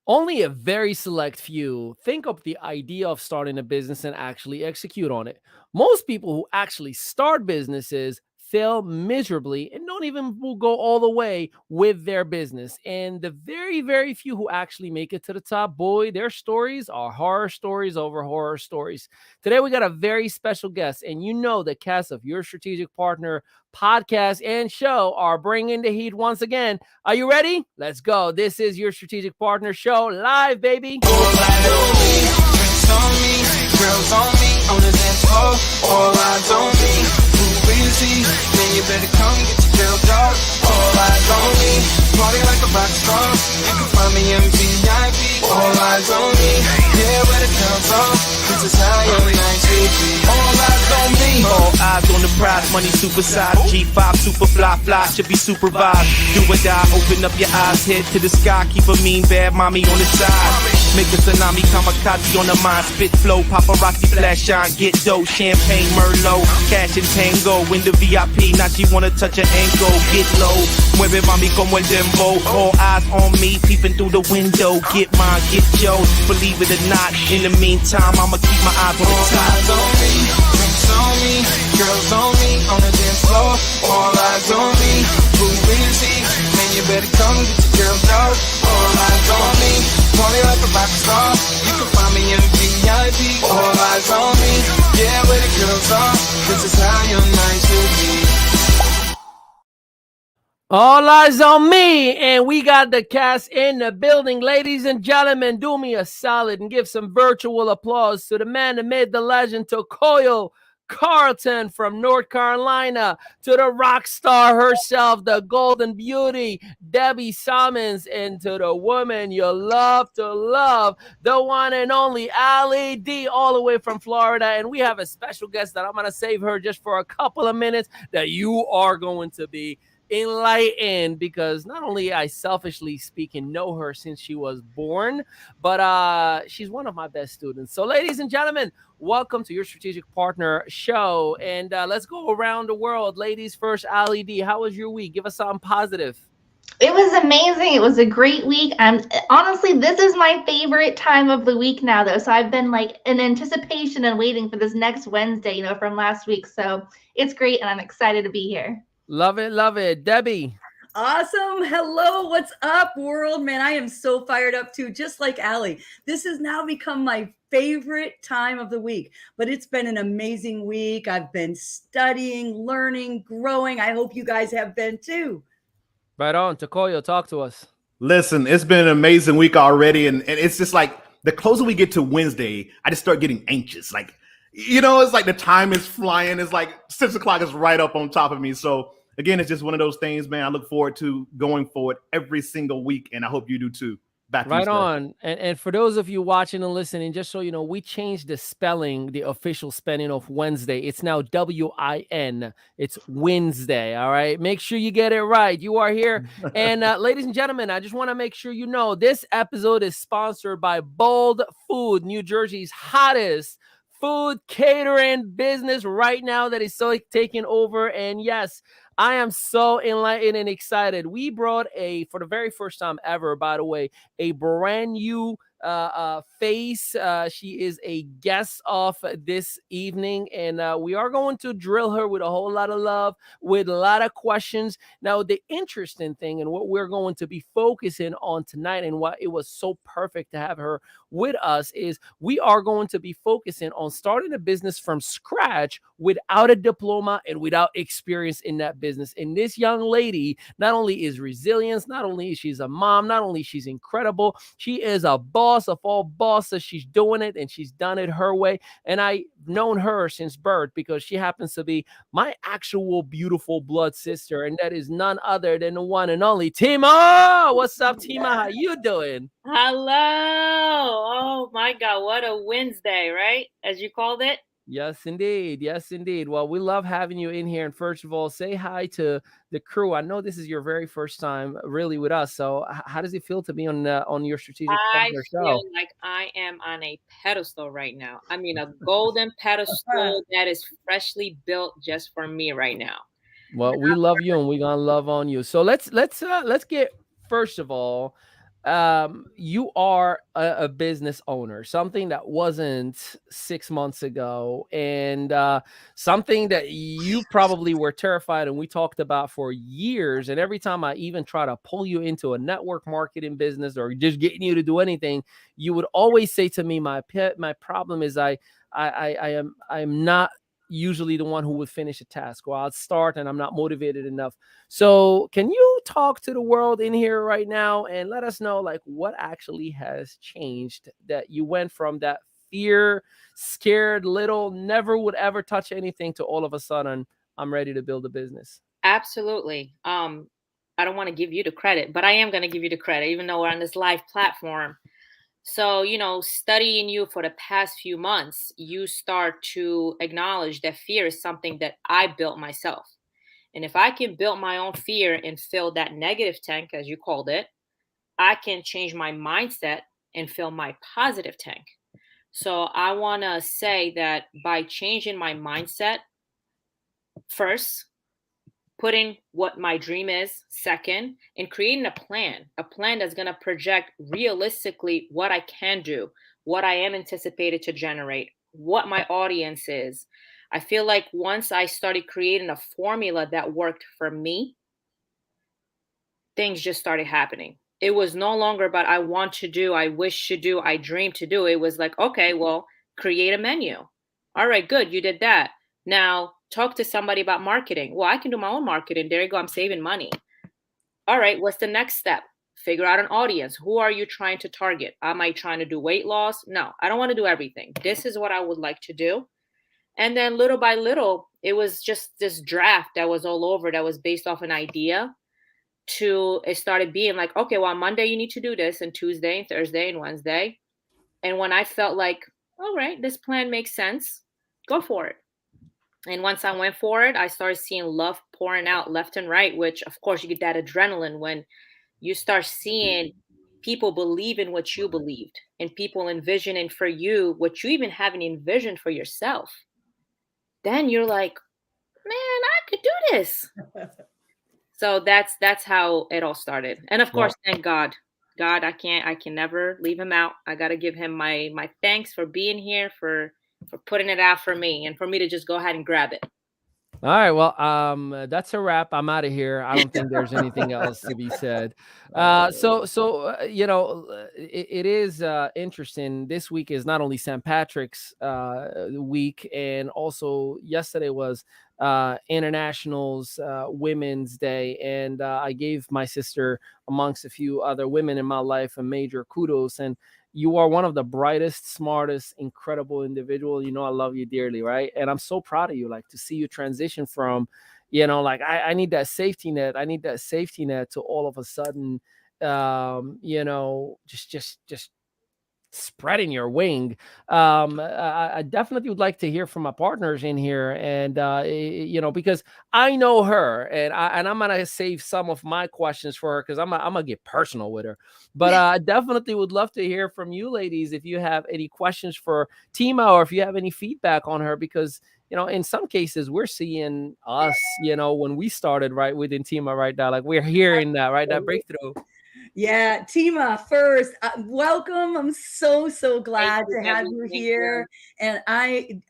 Only a very select few think of the idea of starting a business and actually execute on it. Most people who actually start businesses fail miserably and don't even will go all the way with their business. And the very, very few who actually make it to the top, boy, their stories are horror stories over horror stories. Today, we got a very special guest, and you know the cast of Your Strategic Partner podcast and show are bringing the heat once again. Are you ready? Let's go. This is Your Strategic Partner Show live, baby. All eyes on me, drinks on me, girls on me, on the dance floor. All eyes on me, who is he? Man, you better come get your girl dog. All eyes on me, party like a rock star. You can find me in VIP. All eyes on me, yeah, where the girls are. This is how your night should be. All eyes on me, all eyes on the prize, money supersized. G5 super fly, should be supervised. Do or die, open up your eyes, head to the sky. Keep a mean bad mommy on the side. Make a tsunami, kamikaze on the mind. Spit flow, paparazzi flash shine. Get dough, champagne, Merlot. Cash and tango, in the VIP. Now she wanna touch her ankle. Get low, mueve mami como el dembow. All eyes on me, peeping through the window. Get mine, get yours, believe it or not. In the meantime, I'ma keep my eyes on the all top. eyes on me, drinks on me, girls on me, on the dance floor. All eyes on me, who is he? Man, you better come get your girl dog. All eyes on me, party like a rock star. You can find me in VIP. All eyes on me, yeah, where the girls are. This is how your night should be. All eyes on me, and we got the cast in the building. Ladies and gentlemen, do me a solid and give some virtual applause to the man that made the legend, to Koyo Carlton from North Carolina, to the rock star herself, the golden beauty, Debbie Summons, and to the woman you love to love, the one and only Ali D, all the way from Florida. And we have a special guest that I'm going to save her just for a couple of minutes that you are going to be enlightened, because not only I selfishly speaking know her since she was born, but she's one of my best students. So ladies and gentlemen, welcome to Your Strategic Partner Show, and let's go around the world. Ladies first. Ali D, how was your week? Give us something positive. It was amazing. It was a great week. Honestly, this is my favorite time of the week now, though. So I've been like in anticipation and waiting for this next Wednesday, from last week. So it's great, and I'm excited to be here. Love it, love it. Debbie. Awesome. Hello. What's up, world? Man, I am so fired up too, just like Ali. This has now become my favorite time of the week, but it's been an amazing week. I've been studying, learning, growing. I hope you guys have been too. Right on. Takoyo, talk to us. Listen, it's been an amazing week already, and it's just like the closer we get to Wednesday, I just start getting anxious. Like, it's like the time is flying. It's like 6 o'clock is right up on top of me. So again, it's just one of those things, man. I look forward to going forward every single week, and I hope you do too. Back to right you, on. And for those of you watching and listening, just so you know, we changed the spelling, the official spelling of Wednesday. It's now WIN. It's Wednesday. All right. Make sure you get it right. You are here. And ladies and gentlemen, I just want to make sure you know this episode is sponsored by Bold Food, New Jersey's hottest food catering business right now that is so taking over. And yes, I am so enlightened and excited. We brought for the very first time ever, by the way, a brand new face. She is a guest of this evening, and we are going to drill her with a whole lot of love, with a lot of questions. Now, the interesting thing and what we're going to be focusing on tonight, and why it was so perfect to have her with us, is we are going to be focusing on starting a business from scratch without a diploma and without experience in that business. And this young lady not only is resilient, not only is she's a mom, not only she's incredible, she is a boss of all bosses. She's doing it, and she's done it her way. And I've known her since birth because she happens to be my actual beautiful blood sister, and that is none other than the one and only Tima. What's up, Tima? How you doing? Hello. Oh my God, what a Wednesday, right? As you called it. Yes, indeed. Yes, indeed. Well, we love having you in here. And first of all, say hi to the crew. I know this is your very first time really with us. So how does it feel to be on Your Strategic Partner I show? feel like I am on a pedestal right now. I mean, a golden pedestal that is freshly built just for me right now. Well, we love you, and we're gonna love on you. So let's get, first of all, you are a business owner, something that wasn't 6 months ago, and something that you probably were terrified and we talked about for years. And every time I even try to pull you into a network marketing business or just getting you to do anything, you would always say to me, my problem is I'm not usually the one who would finish a task, or I'll start and I'm not motivated enough. So, can you talk to the world in here right now and let us know, like, what actually has changed that you went from that fear, scared, little, never would ever touch anything to all of a sudden, I'm ready to build a business? Absolutely. I don't want to give you the credit, but I am going to give you the credit, even though we're on this live platform. So, studying you for the past few months, you start to acknowledge that fear is something that I built myself. And if I can build my own fear and fill that negative tank, as you called it, I can change my mindset and fill my positive tank. So I want to say that by changing my mindset, first, putting what my dream is, second, and creating a plan that's going to project realistically what I can do, what I am anticipated to generate, what my audience is. I feel like once I started creating a formula that worked for me, things just started happening. It was no longer about I want to do, I wish to do, I dream to do. It was like, okay, well, create a menu. All right, good, you did that. Now talk to somebody about marketing. Well, I can do my own marketing. There you go, I'm saving money. All right, what's the next step? Figure out an audience. Who are you trying to target? Am I trying to do weight loss? No, I don't want to do everything. This is what I would like to do. And then little by little, it was just this draft that was all over, that was based off an idea, to it started being like, okay, well, on Monday you need to do this, and Tuesday and Thursday and Wednesday. And when I felt like, all right, this plan makes sense, go for it. And once I went for it, I started seeing love pouring out left and right, which of course you get that adrenaline when you start seeing people believe in what you believed, and people envisioning for you what you even haven't envisioned for yourself. Then you're like, man, I could do this. So that's how it all started. And of course, thank God. God, I can never leave him out. I got to give him my thanks for being here, for putting it out for me, and for me to just go ahead and grab it. All right, well, that's a wrap. I'm out of here. I don't think there's anything else to be said. It is interesting. This week is not only St. Patrick's week, and also yesterday was International's Women's Day, and I gave my sister, amongst a few other women in my life, a major kudos. And you are one of the brightest, smartest, incredible individual. You know, I love you dearly, right? And I'm so proud of you, like, to see you transition from, like, I need that safety net. I need that safety net, to all of a sudden, just spreading your wing. I definitely would like to hear from my partners in here, and because I know her, and I'm gonna save some of my questions for her, because I'm gonna get personal with her. But I definitely would love to hear from you ladies if you have any questions for Tima, or if you have any feedback on her, because in some cases we're seeing us, when we started right within Tima right now, like, we're hearing that, right, that breakthrough. Yeah, Tima, first, welcome. I'm so glad to have you here. And I,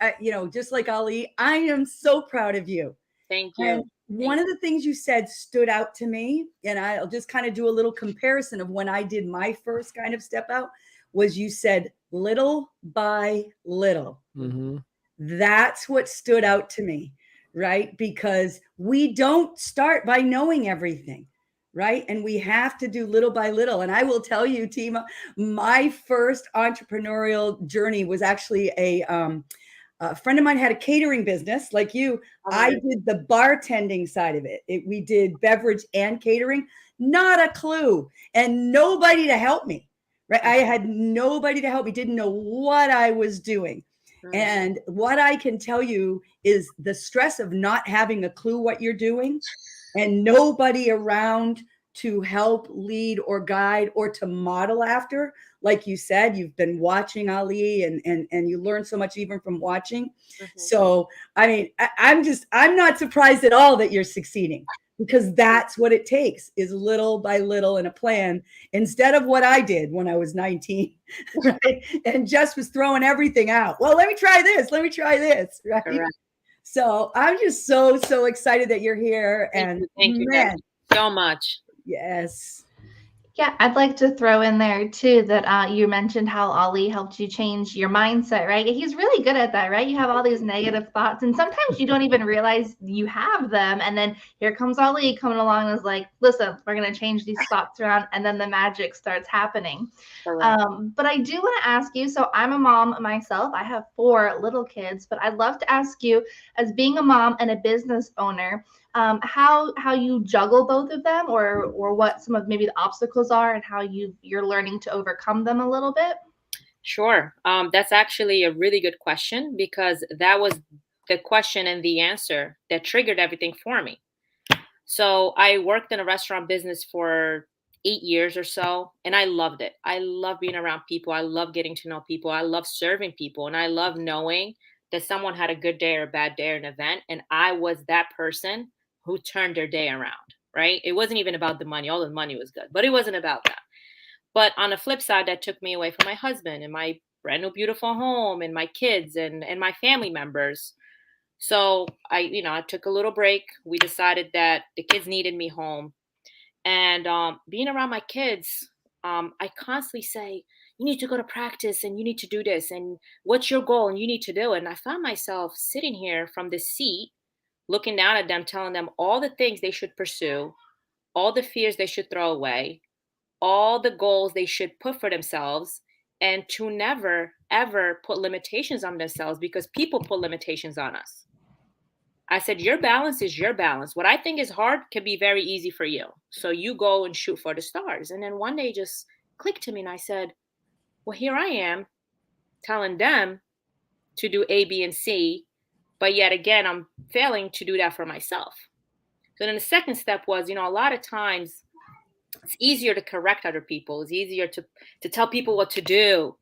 just like Ali, I am so proud of you. Thank you. And one of the things you said stood out to me, and I'll just kind of do a little comparison of when I did my first kind of step out, was you said little by little. Mm-hmm. That's what stood out to me, right? Because we don't start by knowing everything. Right. And we have to do little by little. And I will tell you, Tima, my first entrepreneurial journey was actually a friend of mine had a catering business like you. I did the bartending side of it. We did beverage and catering, not a clue, and nobody to help me. Right. I had nobody to help me, didn't know what I was doing. And what I can tell you is the stress of not having a clue what you're doing, and nobody around to help lead or guide or to model after. Like you said, you've been watching Ali, and you learn so much even from watching. Mm-hmm. So, I mean, I'm not surprised at all that you're succeeding, because that's what it takes, is little by little in a plan, instead of what I did when I was 19, right? And just was throwing everything out. Well, let me try this. Let me try this. Right. Correct. So I'm just so excited that you're here. And Thank you man, so much. yes. Yeah, I'd like to throw in there too that you mentioned how Ollie helped you change your mindset, right? He's really good at that, right? You have all these negative thoughts, and sometimes you don't even realize you have them. And then here comes Ollie coming along and is like, listen, we're going to change these thoughts around. And then the magic starts happening. But I do want to ask you, so I'm a mom myself. I have 4 little kids, but I'd love to ask you, as being a mom and a business owner, how you juggle both of them, or what some of maybe the obstacles are, and how you're learning to overcome them a little bit. Sure. That's actually a really good question, because that was the question and the answer that triggered everything for me. So I worked in a restaurant business for 8 years or so, and I loved it. I love being around people. I love getting to know people. I love serving people, and I love knowing that someone had a good day or a bad day or an event, and I was that person who turned their day around, right? It wasn't even about the money. All the money was good, but it wasn't about that. But on the flip side, that took me away from my husband and my brand new beautiful home and my kids and my family members. So I took a little break. We decided that the kids needed me home. And being around my kids, I constantly say, you need to go to practice and you need to do this. And what's your goal? And you need to do it. And I found myself sitting here from the seat, looking down at them, telling them all the things they should pursue, all the fears they should throw away, all the goals they should put for themselves, and to never, ever put limitations on themselves, because people put limitations on us. I said, your balance is your balance. What I think is hard can be very easy for you. So you go and shoot for the stars. And then one day it just clicked to me, and I said, well, here I am telling them to do A, B, and C, but yet again, I'm failing to do that for myself. So then the second step was, a lot of times it's easier to correct other people. It's easier to tell people what to do,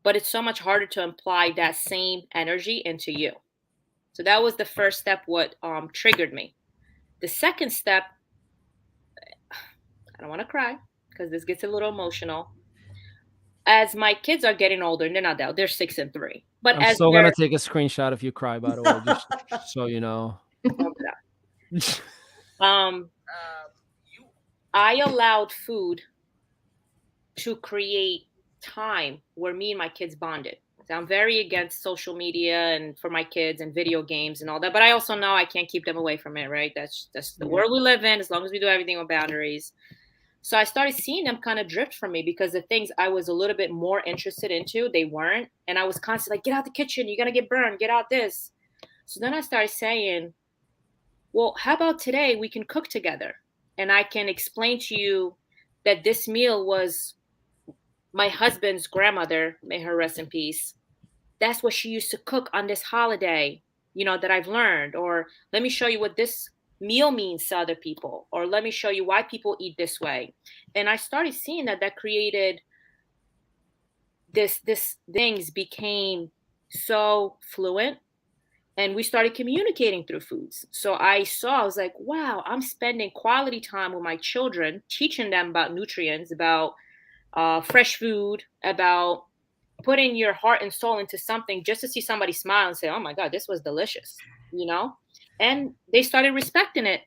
but it's so much harder to apply that same energy into you. So that was the first step, what triggered me. The second step, I don't want to cry because this gets a little emotional. As my kids are getting older, and they're not that, they're 6 and 3. But I'm still gonna take a screenshot if you cry, by the way, just so you know. I allowed food to create time where me and my kids bonded. So I'm very against social media and for my kids and video games and all that, but I also know I can't keep them away from it, right? That's the world we live in, as long as we do everything with boundaries. So I started seeing them kind of drift from me, because the things I was a little bit more interested into, they weren't. And I was constantly like, get out the kitchen, you're going to get burned, get out this. So then I started saying, well, how about today we can cook together? And I can explain to you that this meal was my husband's grandmother, may her rest in peace. That's what she used to cook on this holiday, that I've learned. Or let me show you what this meal means to other people, or let me show you why people eat this way. And I started seeing that created this things became so fluent, and we started communicating through foods. So I was like, wow, I'm spending quality time with my children, teaching them about nutrients, about fresh food, about putting your heart and soul into something, just to see somebody smile and say, oh my God, this was delicious, and they started respecting it,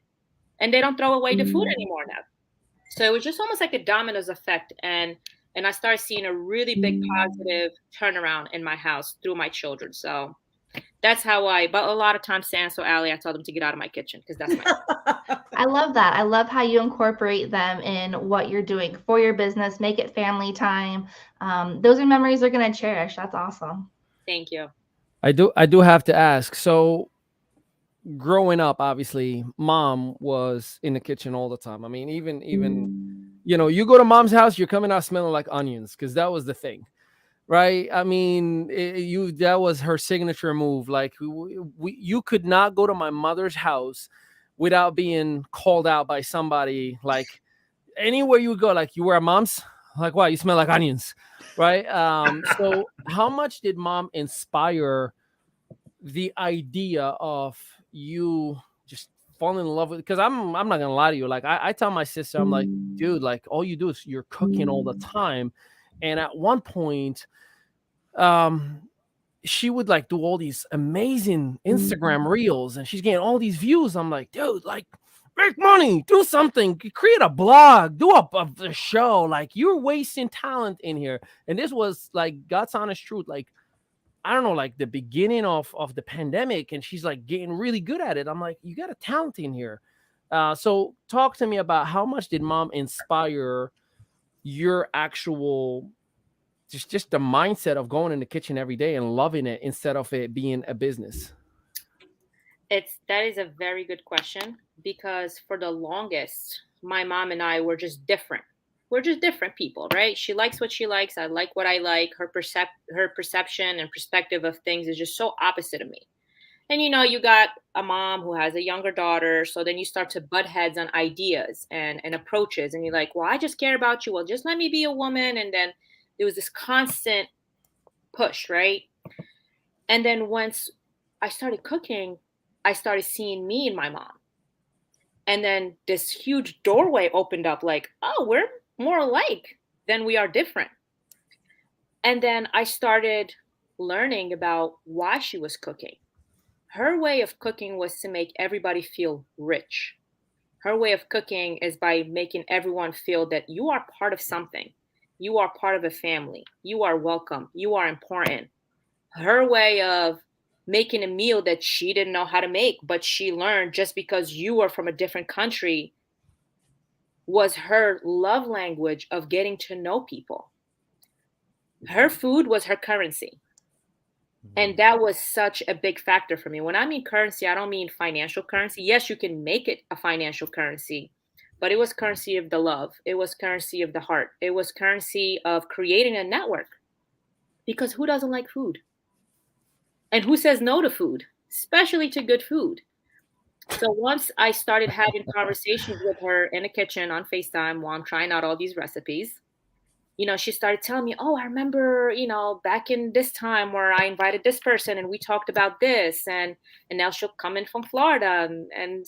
and they don't throw away the food anymore now. So it was just almost like a dominoes effect. And I started seeing a really big positive turnaround in my house through my children. So that's how but a lot of times, so Allie, I tell them to get out of my kitchen, because that's my I love that. I love how you incorporate them in what you're doing for your business, make it family time. Those are memories they're going to cherish. That's awesome. Thank you. I do have to ask. So growing up, obviously, mom was in the kitchen all the time. I mean, even you go to mom's house, you're coming out smelling like onions, because that was the thing. Right. I mean, that was her signature move. Like you could not go to my mother's house without being called out by somebody. Like anywhere you would go, like, you were at mom's, like, wow, you smell like onions. Right. So how much did mom inspire the idea of you just falling in love with, because I'm not gonna lie to you. Like I tell my sister, I'm like, dude, like all you do is you're cooking all the time. And at one point, she would like do all these amazing Instagram reels and she's getting all these views. I'm like, dude, like make money, do something, create a blog, do a show. Like you're wasting talent in here. And this was like God's honest truth. Like, I don't know, like the beginning of the pandemic, and she's like getting really good at it. I'm like, you got a talent in here. So talk to me about how much did mom inspire your actual just the mindset of going in the kitchen every day and loving it instead of it being a business? That is a very good question, because for the longest, my mom and I were just different. We're just different people, right? She likes what she likes. I like what I like. Her perception and perspective of things is just so opposite of me. And you got a mom who has a younger daughter, so then you start to butt heads on ideas and approaches, and you're like, well, I just care about you. Well, just let me be a woman. And then there was this constant push, right? And then once I started cooking, I started seeing me and my mom. And then this huge doorway opened up, like, oh, we're more alike than we are different. And then I started learning about why she was cooking. Her way of cooking was to make everybody feel rich. Her way of cooking is by making everyone feel that you are part of something. You are part of a family. You are welcome. You are important. Her way of making a meal that she didn't know how to make, but she learned just because you are from a different country, was her love language of getting to know people. Her food was her currency. And that was such a big factor for me. When I mean currency, I don't mean financial currency. Yes, you can make it a financial currency, but it was currency of the love. It was currency of the heart. It was currency of creating a network. Because who doesn't like food? And who says no to food, especially to good food? So once I started having conversations with her in the kitchen on FaceTime while I'm trying out all these recipes, she started telling me, oh, I remember, back in this time where I invited this person and we talked about this, and now she'll come in from Florida and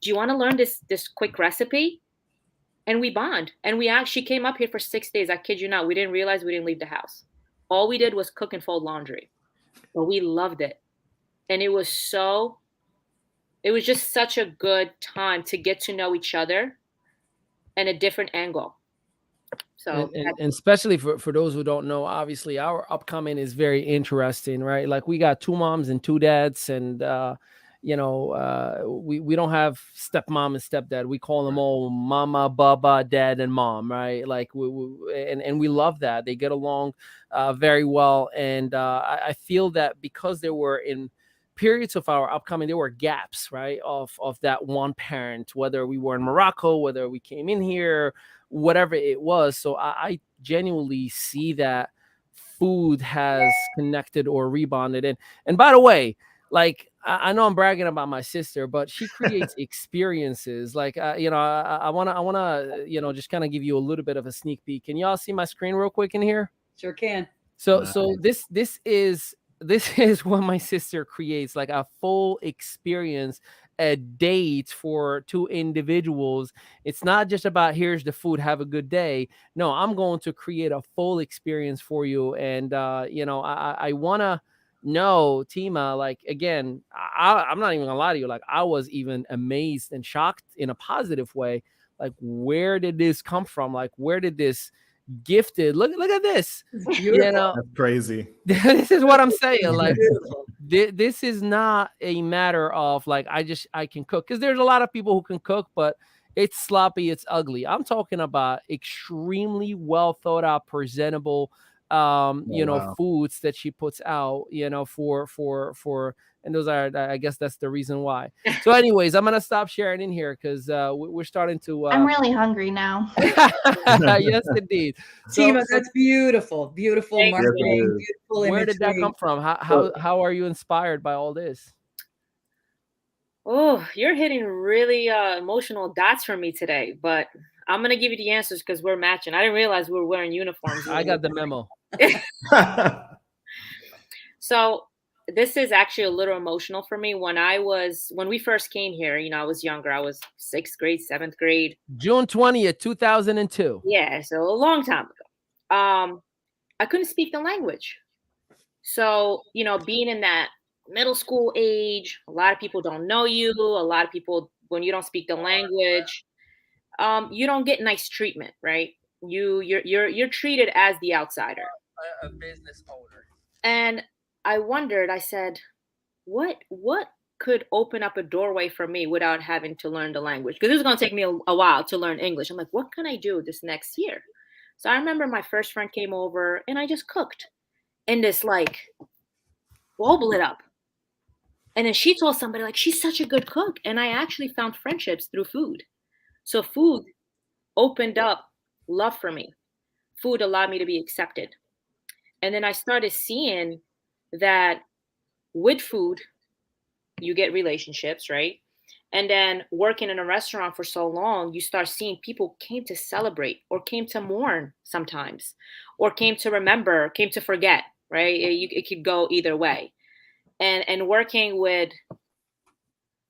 do you want to learn this quick recipe? And we bond. And she came up here for 6 days. I kid you not. We didn't realize we didn't leave the house. All we did was cook and fold laundry, but we loved it. And it was just such a good time to get to know each other in a different angle. So, and especially for those who don't know, obviously our upcoming is very interesting, right? Like we got 2 moms and 2 dads, and we don't have stepmom and stepdad. We call them all mama, baba, dad, and mom, right? Like we love that. They get along very well, and I feel that because they were in periods of our upcoming, there were gaps, right, of that one parent, whether we were in Morocco, whether we came in here, whatever it was. So I genuinely see that food has connected or rebonded. And by the way, like I know I'm bragging about my sister, but she creates experiences. Like I wanna just kind of give you a little bit of a sneak peek. Can y'all see my screen real quick in here? Sure can. So this is what my sister creates, like a full experience, a date for 2 individuals. It's not just about here's the food, have a good day. No, I'm going to create a full experience for you. And I want to know, Tima, like, again, I'm not even gonna lie to you, like I was even amazed and shocked in a positive way. Like, where did this come from? Like, where did this gifted look at this? That's crazy. This is what I'm saying. Like, this is not a matter of like I can cook, because there's a lot of people who can cook, but it's sloppy, it's ugly. I'm talking about extremely well thought out, presentable Wow. foods that she puts out, for and those are, I guess that's the reason why. So anyways, I'm gonna stop sharing in here because we're starting to I'm really hungry now. yes indeed. Tima, that's beautiful marketing, beautiful where did that imagery. come from? How are you inspired by all this? Oh, you're hitting really emotional dots for me today, but I'm going to give you the answers because we're matching. I didn't realize we were wearing uniforms. I got the memo. So this is actually a little emotional for me. When we first came here, I was younger. I was 6th grade, 7th grade. June 20th, 2002. Yeah, so a long time ago. I couldn't speak the language. So, being in that middle school age, a lot of people don't know you. A lot of people, when you don't speak the language, you don't get nice treatment, right? You're treated as the outsider. A business owner. And I wondered, I said, what could open up a doorway for me without having to learn the language? Because it was going to take me a while to learn English. I'm like, what can I do this next year? So I remember my first friend came over and I just cooked. And this like bulb lit up. And then she told somebody like, she's such a good cook. And I actually found friendships through food. So food opened up love for me. Food allowed me to be accepted. And then I started seeing that with food, you get relationships, right? And then working in a restaurant for so long, you start seeing people came to celebrate or came to mourn sometimes, or came to remember, came to forget, right? It could go either way. And working with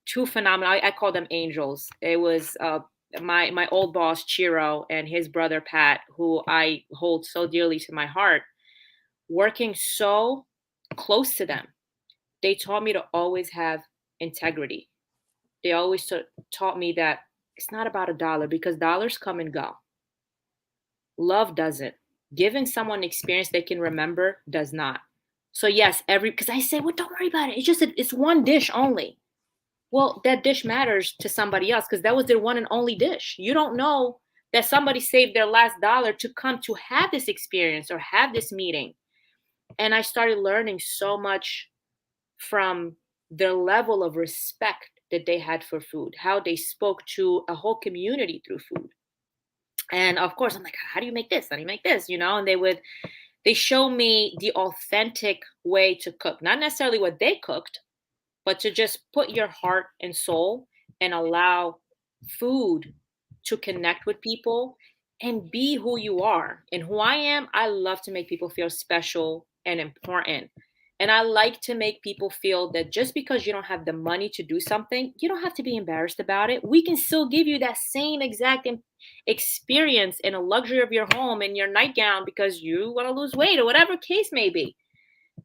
two phenomenal, I call them angels. It was my old boss, Chiro, and his brother, Pat, who I hold so dearly to my heart. Working so close to them, they taught me to always have integrity. They always taught me that it's not about a dollar, because dollars come and go. Love doesn't. Giving someone an experience they can remember does not. So yes, because I say, well, don't worry about it. It's one dish only. Well, that dish matters to somebody else because that was their one and only dish. You don't know that somebody saved their last dollar to come to have this experience or have this meeting. And I started learning so much from their level of respect that they had for food, how they spoke to a whole community through food. And of course, I'm like, how do you make this? How do you make this? And they show me the authentic way to cook, not necessarily what they cooked, but to just put your heart and soul and allow food to connect with people and be who you are. And who I am, I love to make people feel special and important. And I like to make people feel that just because you don't have the money to do something, you don't have to be embarrassed about it. We can still give you that same exact experience in a luxury of your home in your nightgown because you want to lose weight or whatever case may be.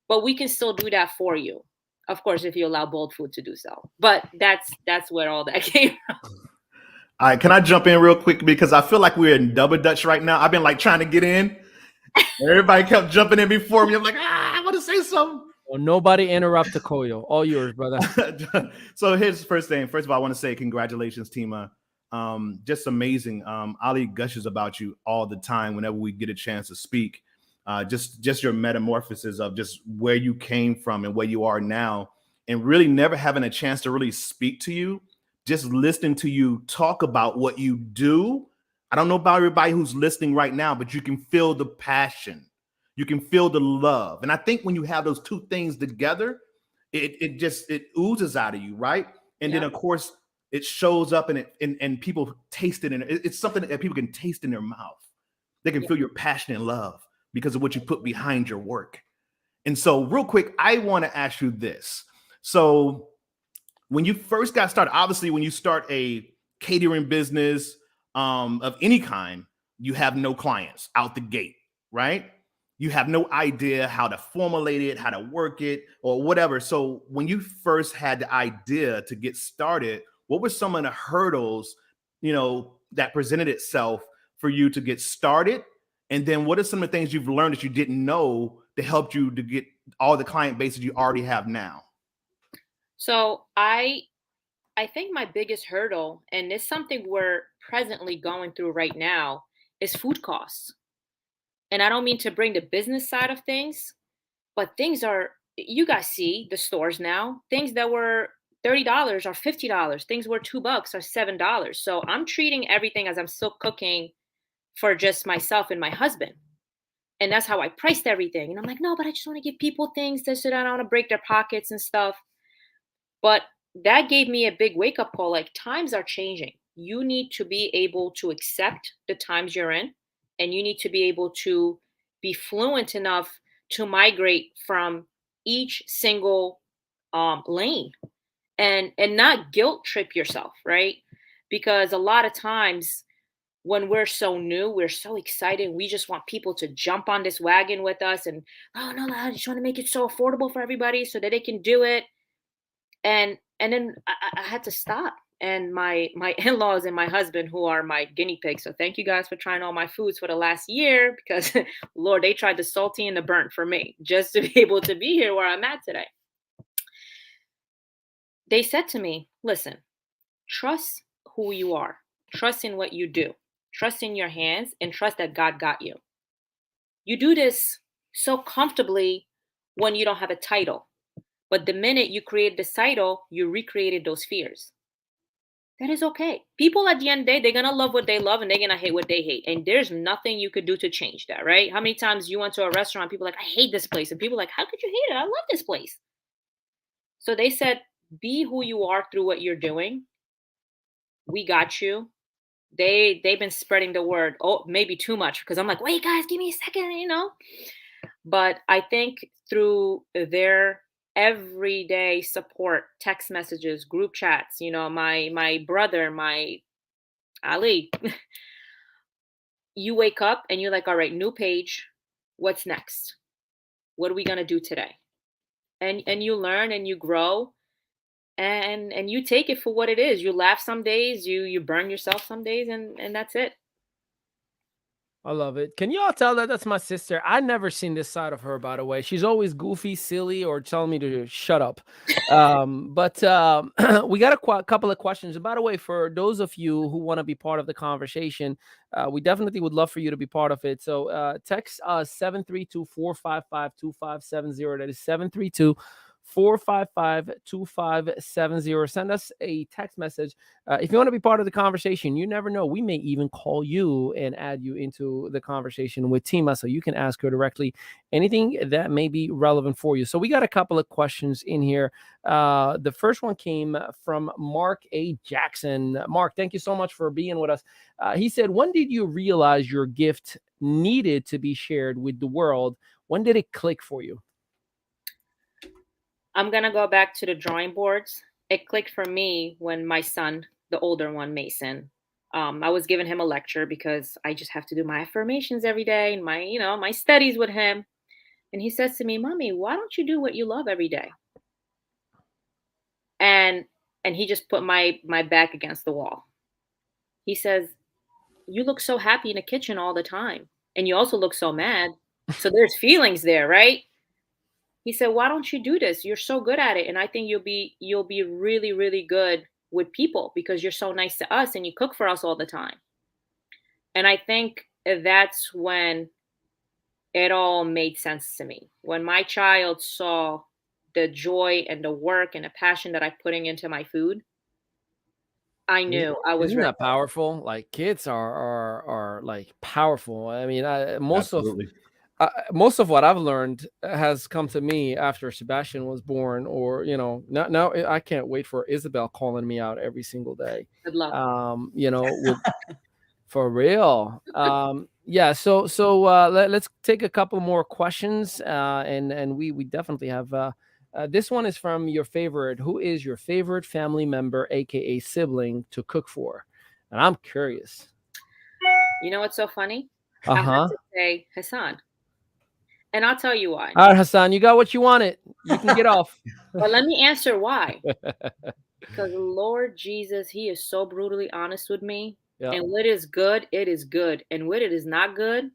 But we can still do that for you. Of course, if you allow bold food to do so. But that's where all that came from. All right, can I jump in real quick? Because I feel like we're in double Dutch right now. I've been like trying to get in. Everybody kept jumping in before me. I'm like, I want to say something. Well, nobody interrupt Takoyo. All yours, brother. So here's the first thing. First of all, I want to say congratulations, Tima. Just amazing. Ali gushes about you all the time whenever we get a chance to speak. Just your metamorphosis of just where you came from and where you are now, and really never having a chance to really speak to you, just listening to you talk about what you do. I don't know about everybody who's listening right now, but you can feel the passion. You can feel the love. And I think when you have those two things together, it oozes out of you, right? And then of course it shows up and people taste it. And it's something that people can taste in their mouth. They can feel your passion and love because of what you put behind your work. And so real quick, I want to ask you this. So when you first got started, obviously when you start a catering business of any kind, you have no clients out the gate, right? You have no idea how to formulate it, how to work it, or whatever. So when you first had the idea to get started, what were some of the hurdles, that presented itself for you to get started? And then what are some of the things you've learned that you didn't know that helped you to get all the client bases you already have now? So I think my biggest hurdle, and it's something we're presently going through right now, is food costs. And I don't mean to bring the business side of things, but things are, you guys see the stores now, things that were $30 are $50. Things were $2 are $7. So I'm treating everything as I'm still cooking for just myself and my husband. And that's how I priced everything. And I'm like, no, but I just want to give people things so that I don't want to break their pockets and stuff. But that gave me a big wake up call. Like, times are changing. You need to be able to accept the times you're in, and you need to be able to be fluent enough to migrate from each single lane, and not guilt trip yourself, right? Because a lot of times when we're so new, we're so excited, we just want people to jump on this wagon with us, and oh no, I just want to make it so affordable for everybody so that they can do it. And then I had to stop. And my in-laws and my husband, who are my guinea pigs, so thank you guys for trying all my foods for the last year, because Lord, they tried the salty and the burnt for me just to be able to be here where I'm at today. They said to me, listen, trust who you are, trust in what you do, trust in your hands, and trust that God got you. You do this so comfortably when you don't have a title, but the minute you create the title, you recreated those fears. That is okay. People at the end of the day, they're going to love what they love and they're going to hate what they hate. And there's nothing you could do to change that, right? How many times you went to a restaurant, people are like, I hate this place. And people are like, how could you hate it? I love this place. So they said, be who you are through what you're doing. We got you. They've been spreading the word. Oh, maybe too much, because I'm like, wait, guys, give me a second, But I think through their everyday support, text messages, group chats, my brother, my Ali, you wake up and you're like, all right, new page. What's next? What are we going to do today? And you learn and you grow, and you take it for what it is. You laugh some days, you burn yourself some days, and that's it. I love it. Can y'all tell that that's my sister? I never seen this side of her, by the way. She's always goofy, silly, or telling me to shut up. But we got a couple of questions. And by the way, for those of you who want to be part of the conversation, we definitely would love for you to be part of it. So text us 732-455-2570. That is 732-455-2570. Send us a text message. If you want to be part of the conversation, you never know. We may even call you and add you into the conversation with Tima, so you can ask her directly anything that may be relevant for you. So we got a couple of questions in here. The first one came from Mark A. Jackson. Mark, thank you so much for being with us. He said, when did you realize your gift needed to be shared with the world? When did it click for you? I'm going to go back to the drawing boards. It clicked for me when my son, the older one, Mason, I was giving him a lecture because I just have to do my affirmations every day and my studies with him. And he says to me, Mommy, why don't you do what you love every day? And he just put my back against the wall. He says, you look so happy in the kitchen all the time. And you also look so mad. So there's feelings there, right? He said, why don't you do this? You're so good at it. And I think you'll be really, really good with people because you're so nice to us and you cook for us all the time. And I think that's when it all made sense to me. When my child saw the joy and the work and the passion that I'm putting into my food, I knew I was Isn't ready. that powerful? Like kids are like powerful. I mean, most of what I've learned has come to me after Sebastian was born, or now I can't wait for Isabel calling me out every single day. Good luck. For real. Yeah. So let's take a couple more questions, and we definitely have. This one is from your favorite. Who is your favorite family member, aka sibling, to cook for? And I'm curious. You know what's so funny? I have to say Hassan. And I'll tell you why. All right, Hassan, you got what you wanted. You can get off. But let me answer why. Because Lord Jesus, he is so brutally honest with me. Yep. And what is good, it is good. And what it is not good,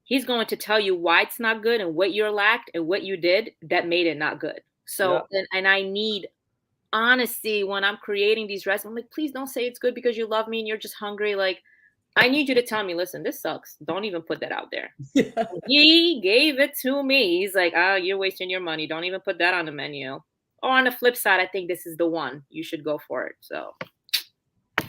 he's going to tell you why it's not good and what you're lacked and what you did that made it not good. So, yep. and I need honesty when I'm creating these recipes. I'm like, please don't say it's good because you love me and you're just hungry. Like, I need you to tell me, listen, this sucks. Don't even put that out there. Yeah. He gave it to me. He's like, you're wasting your money. Don't even put that on the menu. Or on the flip side, I think this is the one. You should go for it. So.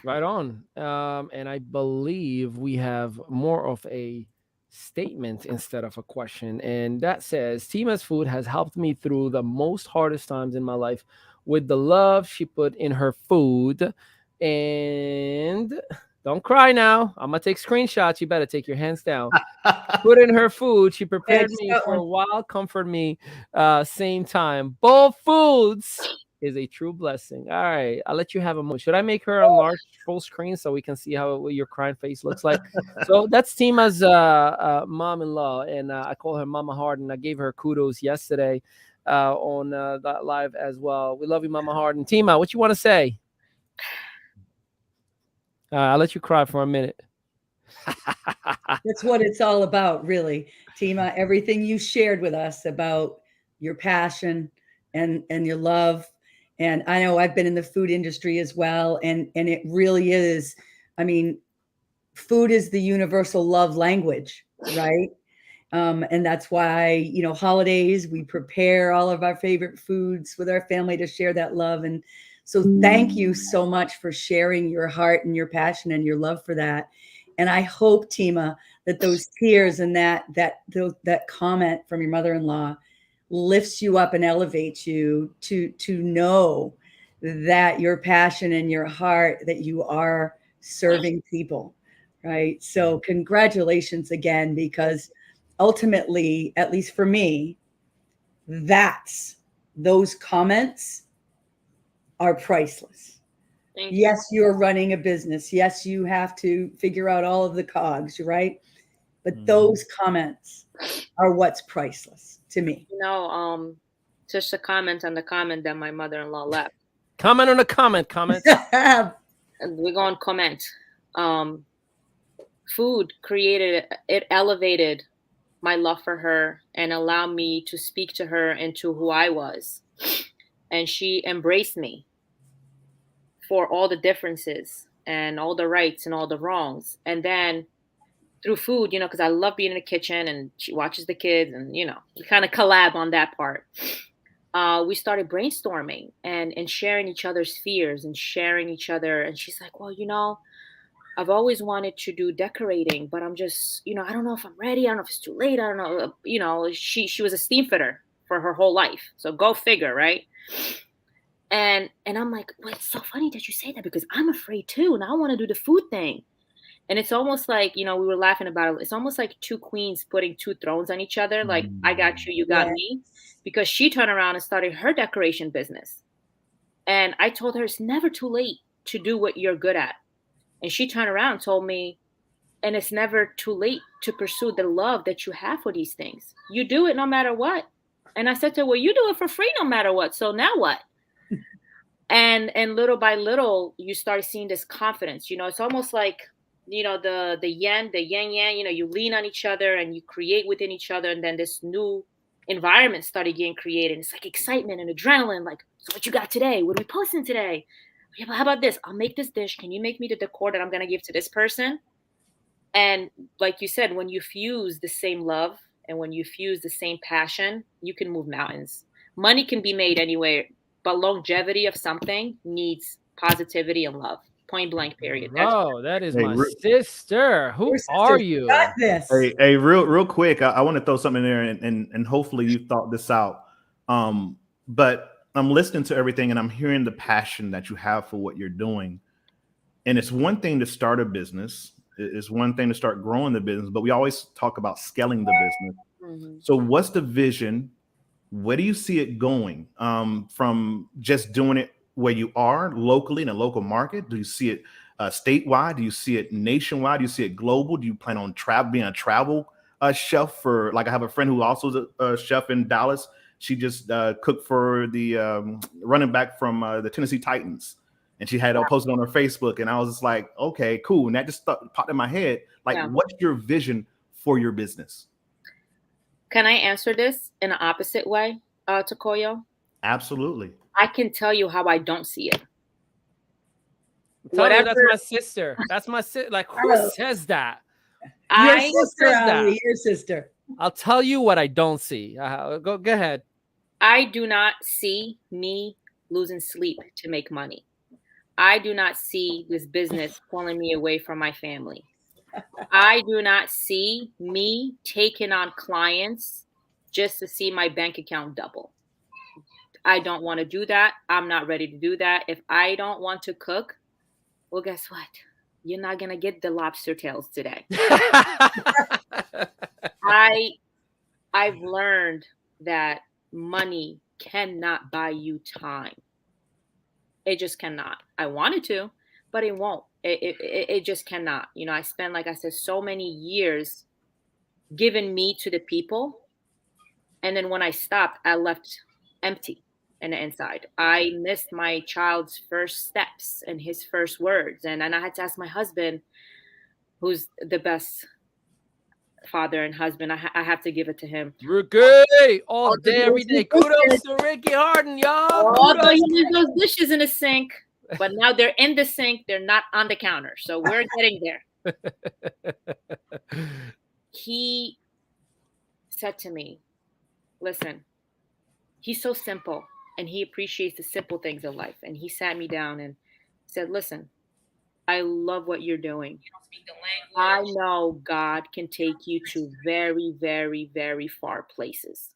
Right on. And I believe we have more of a statement instead of a question. And that says, Tima's food has helped me through the most hardest times in my life with the love she put in her food. And Don't cry now. I'm gonna take screenshots. You better take your hands down. Put in her food. She prepared just me got for a one. while, comfort me, same time. Both foods is a true blessing. All right, I'll let you have a moment. Should I make her a large full screen so we can see what your crying face looks like? So that's Tima's mom-in-law, and I call her Mama Harden. I gave her kudos yesterday on that live as well. We love you, Mama Harden. Tima, what you want to say? I'll let you cry for a minute. That's what it's all about, really, Tima. Everything you shared with us about your passion and your love. And I know I've been in the food industry as well, and it really is. I mean, food is the universal love language, right? And that's why, holidays, we prepare all of our favorite foods with our family to share that love. And so thank you so much for sharing your heart and your passion and your love for that. And I hope, Tima, that those tears and that comment from your mother-in-law lifts you up and elevates you to know that your passion and your heart, that you are serving people, right? So congratulations again, because ultimately, at least for me, those comments are priceless. Thank you. Yes, you're running a business. Yes, you have to figure out all of the cogs, right? But those comments are what's priceless to me. Just a comment on the comment that my mother-in-law left. Comment on the comment. We're going to comment. Food elevated my love for her and allowed me to speak to her into who I was. And she embraced me for all the differences and all the rights and all the wrongs. And then through food, because I love being in the kitchen and she watches the kids and, we kind of collab on that part. We started brainstorming and sharing each other's fears and sharing each other. And she's like, well, I've always wanted to do decorating, but I'm just, I don't know if I'm ready. I don't know if it's too late. I don't know. She was a steam fitter for her whole life. So go figure, right? And I'm like, well, it's so funny that you say that because I'm afraid too. And I want to do the food thing. And it's almost like, we were laughing about it. It's almost like two queens putting two thrones on each other. Like, I got you, you got me. Because she turned around and started her decoration business. And I told her it's never too late to do what you're good at. And she turned around and told me, and it's never too late to pursue the love that you have for these things. You do it no matter what. And I said to her, well, you do it for free no matter what. So now what? And little by little, you start seeing this confidence. It's almost like, the yin yang, you lean on each other and you create within each other. And then this new environment started getting created. It's like excitement and adrenaline. Like, so what you got today? What are we posting today? Yeah, but how about this? I'll make this dish. Can you make me the decor that I'm going to give to this person? And like you said, when you fuse the same love and when you fuse the same passion, you can move mountains. Money can be made anywhere, but longevity of something needs positivity and love. Point blank, period. That is my sister. Who are you? Got this. Hey, real quick, I want to throw something in there, and hopefully you thought this out. But I'm listening to everything, and I'm hearing the passion that you have for what you're doing. And it's one thing to start a business. It's one thing to start growing the business, but we always talk about scaling the business. Mm-hmm. So what's the vision? Where do you see it going from just doing it where you are locally in a local market? Do you see it statewide? Do you see it nationwide? Do you see it global? Do you plan on being a travel chef for, like I have a friend who also is a chef in Dallas. She just cooked for the running back from the Tennessee Titans. And she had posted on her Facebook. And I was just like, okay, cool. And that just popped in my head. Like, what's your vision for your business? Can I answer this in an opposite way, Tokoyo? Absolutely. I can tell you how I don't see it. Whatever. That's my sister. That's my sister. Like, who says that? Your sister. I'll tell you what I don't see. Go ahead. I do not see me losing sleep to make money. I do not see this business pulling me away from my family. I do not see me taking on clients just to see my bank account double. I don't want to do that. I'm not ready to do that. If I don't want to cook, well, guess what? you're not gonna get the lobster tails today. Mm-hmm. I've learned that money cannot buy you time. It just cannot. I wanted to, but it won't. It just cannot. You know, I spent, like I said, so many years giving me to the people. And then when I stopped, I left empty in the inside. I missed my child's first steps and his first words. And I had to ask my husband, who's the best father and husband. I have to give it to him. Ricky, all All the day, every day. dishes. Kudos to Ricky Harden, y'all. Although Kudos. he leaves those dishes in the sink, but now they're in the sink. They're not on the counter. So we're getting there. He said to me, listen, he's so simple and he appreciates the simple things in life. And he sat me down and said, listen, I love what you're doing. I know God can take you to very, very, very far places.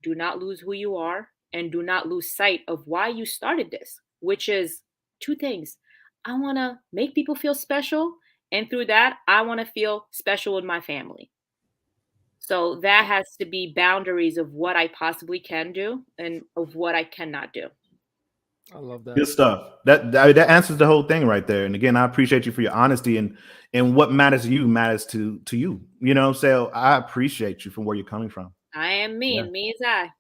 Do not lose who you are and do not lose sight of why you started this, which is two things. I want to make people feel special. And through that, I want to feel special with my family. So that has to be boundaries of what I possibly can do and of what I cannot do. I love that. Good stuff. That answers the whole thing right there. And again, I appreciate you for your honesty and what matters to you matters to you. You know, so I appreciate you from where you're coming from. I am me, and me is I.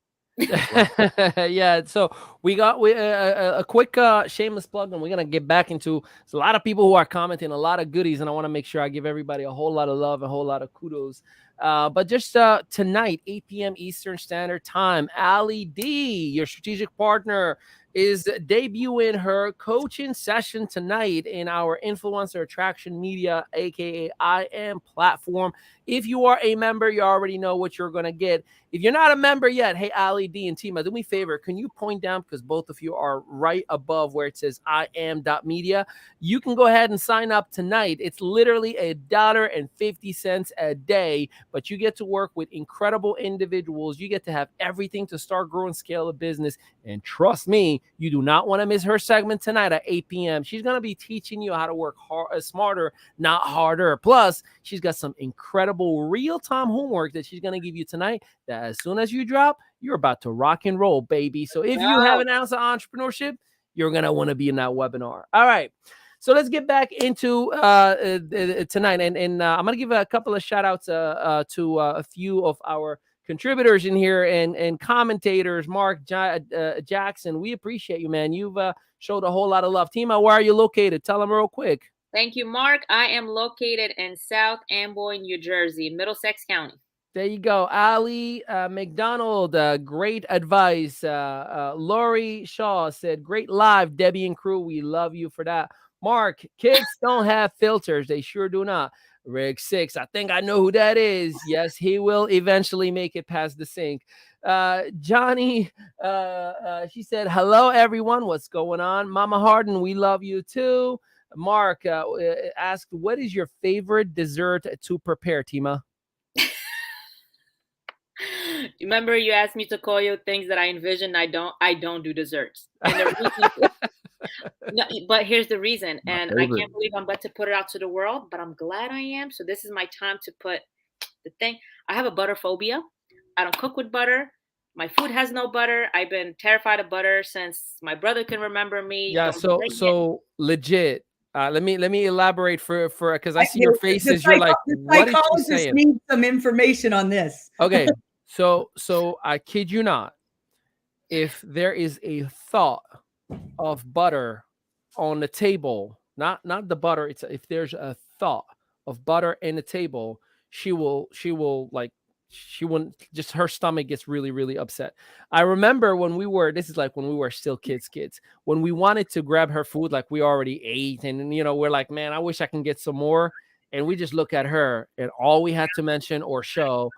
Yeah, so we got a quick shameless plug, and we're gonna get back into a lot of people who are commenting a lot of goodies, and I want to make sure I give everybody a whole lot of love, a whole lot of kudos. But just tonight, 8 p.m. Eastern Standard Time, Ali D, your strategic partner, is debuting her coaching session tonight in our Influencer Attraction Media, aka IM platform. If you are a member, you already know what you're going to get. If you're not a member yet, hey, Ali D and Tima, do me a favor. Can you point down, because both of you are right above where it says IM.media. You can go ahead and sign up tonight. It's literally $1.50 a day, but you get to work with incredible individuals. You get to have everything to start, grow, and scale a business. And trust me, you do not want to miss her segment tonight at 8 p.m. She's going to be teaching you how to work smarter, not harder. Plus, she's got some incredible real-time homework that she's going to give you tonight that as soon as you drop, you're about to rock and roll, baby. So if you have an ounce of entrepreneurship, you're going to want to be in that webinar. All right. So let's get back into tonight. And I'm going to give a couple of shout outs to a few of our contributors in here and commentators. Mark Jackson, we appreciate you, man. You've showed a whole lot of love. Tima, where are you located? Tell them real quick. Thank you, Mark. I am located in South Amboy, New Jersey, Middlesex County. There you go. Ali McDonald, great advice. Lori Shaw said, great live, Debbie and crew. We love you for that. Mark, kids don't have filters. They sure do not. Rig 6, I think I know who that is. Yes, he will eventually make it past the sink. Johnny, she said, hello, everyone. What's going on? Mama Harden, we love you too. Mark asked, what is your favorite dessert to prepare, Tima? Remember, you asked me to call you things that I envision. I don't do desserts. And the reason, no, but here's the reason. And I can't believe I'm about to put it out to the world, but I'm glad I am. So this is my time to put the thing. I have a butter phobia. I don't cook with butter. My food has no butter. I've been terrified of butter since my brother can remember me. Yeah. So legit. Let me elaborate for because I see your faces. You're like, what is she saying? Need some information on this. Okay. So I kid you not. If there is a thought of butter on the table, not the butter, if there's a thought of butter in the table, she wouldn't, just her stomach gets really, really upset. I remember when we were still kids, when we wanted to grab her food, like we already ate, and we're like, man, I wish I can get some more. And we just look at her and all we had to mention or show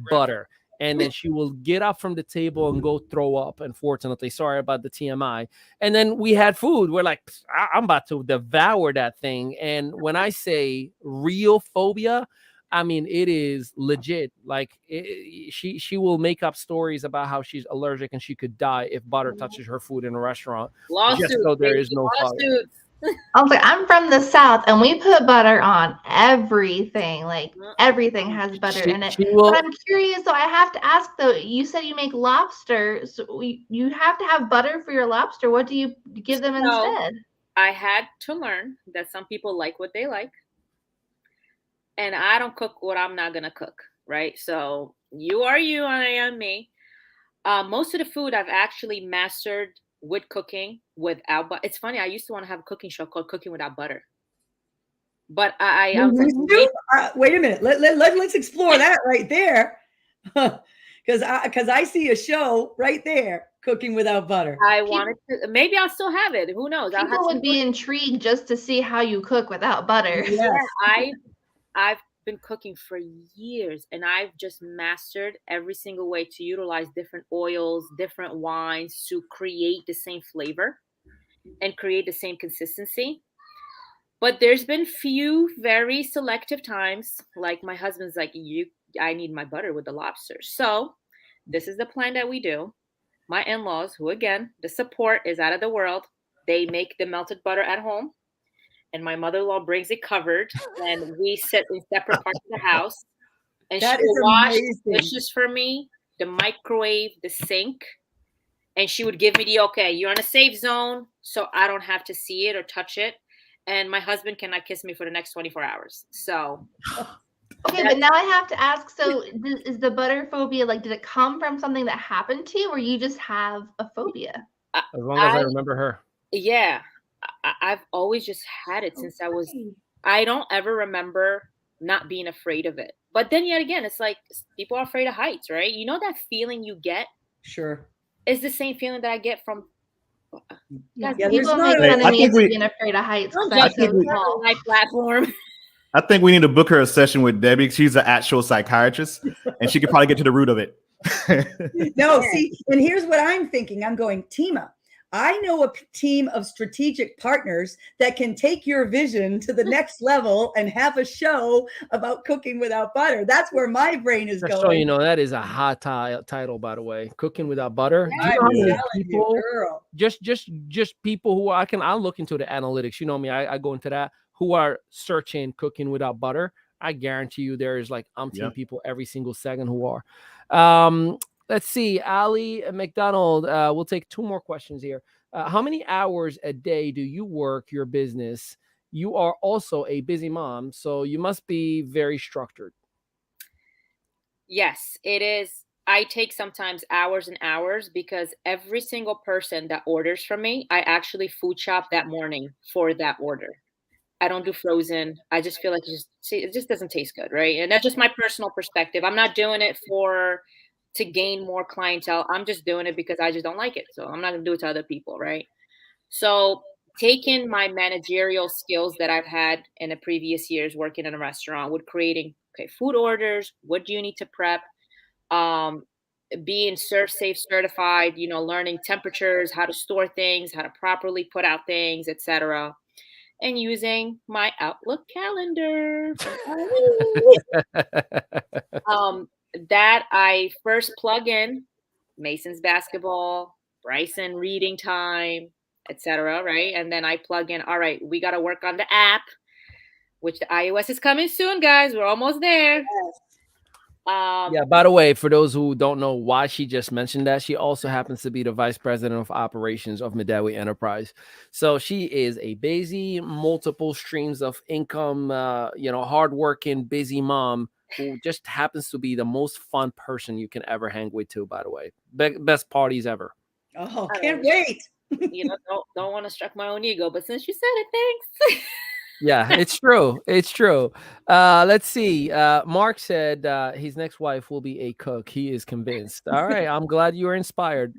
butter. And then she will get up from the table and go throw up, unfortunately. Sorry about the TMI. And then we had food. We're like, I'm about to devour that thing. And when I say real phobia, I mean, it is legit. Like she will make up stories about how she's allergic and she could die if butter touches her food in a restaurant. Lawsuits. Just so there is no lawsuits. I was like, I'm from the South, and we put butter on everything. Like everything has butter in it. She But will. I'm curious, though. I have to ask, though. You said you make lobster, so you have to have butter for your lobster. What do you give them So instead? I had to learn that some people like what they like, and I don't cook what I'm not gonna cook, right? So you are you, and I am me. Most of the food I've actually mastered with cooking without. But it's funny. I used to want to have a cooking show called Cooking Without Butter, but I You was like, used to? Wait a minute. Let's explore that right there. Because I see a show right there, Cooking Without Butter. I wanted to. Maybe I'll still have it. Who knows? I'll have People to would be intrigued just to see how you cook without butter. Yes. I've been cooking for years, and I've just mastered every single way to utilize different oils, different wines to create the same flavor and create the same consistency. But there's been few very selective times, like my husband's like, I need my butter with the lobster. So this is the plan that we do. My in-laws, who again, the support is out of the world, they make the melted butter at home, and my mother-in-law brings it covered, and we sit in separate parts of the house, and she That is will wash amazing. dishes for me, the microwave, the sink, and she would give me the okay, you're in a safe zone, so I don't have to see it or touch it, and my husband cannot kiss me for the next 24 hours. So Okay, but now I have to ask, so is the butter phobia, like, did it come from something that happened to you, or you just have a phobia? As long as I remember her. yeah, I've always just had it since I don't ever remember not being afraid of it. But then yet again, it's like people are afraid of heights, right? You know that feeling you get Sure. is the same feeling that I get from Yeah, Yeah, people there's make not fun I of me think for we- being afraid of heights don't because judge I'm so me tall. on my platform. I think we need to book her a session with Debbie. She's an actual psychiatrist, and she could probably get to the root of it. No, see, and here's what I'm thinking. I'm going, Tima, I know a team of strategic partners that can take your vision to the next level and have a show about cooking without butter. That's where my brain is Just going. so you know, that is a hot title, by the way. Cooking Without Butter. Do you I'm know how many telling you, people? girl. Just people who I'll look into the analytics. You know me, I go into that, who are searching Cooking Without Butter. I guarantee you there is like umpteen people every single second who are. Let's see. Ali McDonald, we'll take two more questions here. How many hours a day do you work your business? You are also a busy mom, so you must be very structured. Yes, it is. I take sometimes hours and hours because every single person that orders from me, I actually food shop that morning for that order. I don't do frozen. I just feel like it just doesn't taste good, right? And that's just my personal perspective. I'm not doing it to gain more clientele. I'm just doing it because I just don't like it. So I'm not gonna do it to other people, right? So taking my managerial skills that I've had in the previous years working in a restaurant with creating food orders, what do you need to prep? Um, being serve safe certified, learning temperatures, how to store things, how to properly put out things, etc. And using my Outlook calendar. That I first plug in Mason's basketball, Bryson reading time, etc. Right. And then I plug in, all right, we got to work on the app, which the iOS is coming soon, guys. We're almost there. Yeah, by the way, for those who don't know why she just mentioned that, she also happens to be the vice president of operations of Medawi Enterprise. So she is a busy, multiple streams of income, hardworking, busy mom who just happens to be the most fun person you can ever hang with too, by the way. Best parties ever. Oh, can't wait. Don't want to struck my own ego, but since you said it, thanks. Yeah, it's true. It's true. Let's see. Mark said his next wife will be a cook. He is convinced. All right. I'm glad you were inspired.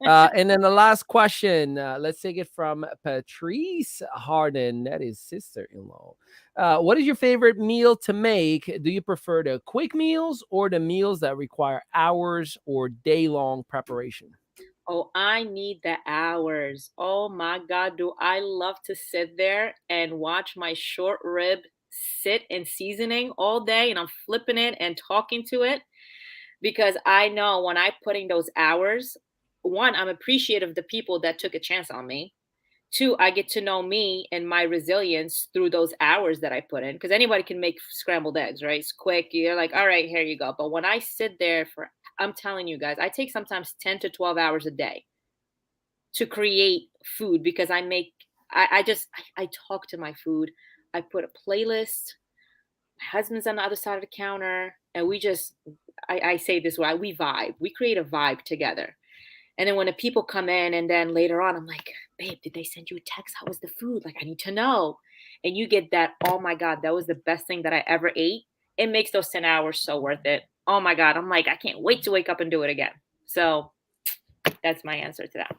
And then the last question, let's take it from Patrice Harden. That is sister-in-law. What is your favorite meal to make? Do you prefer the quick meals or the meals that require hours or day-long preparation? Oh, I need the hours. Oh my God, do I love to sit there and watch my short rib sit in seasoning all day, and I'm flipping it and talking to it because I know when I put in those hours, one, I'm appreciative of the people that took a chance on me. Two, I get to know me and my resilience through those hours that I put in. Because anybody can make scrambled eggs, right? It's quick. You're like, all right, here you go. But when I sit there for, I'm telling you guys, I take sometimes 10 to 12 hours a day to create food because I talk to my food. I put a playlist. My husband's on the other side of the counter, and I say this way, we vibe. We create a vibe together. And then when the people come in, and then later on, I'm like, babe, did they send you a text? How was the food? Like, I need to know. And you get that, oh my God, that was the best thing that I ever ate. It makes those 10 hours so worth it. Oh my God. I'm like, I can't wait to wake up and do it again. So that's my answer to that.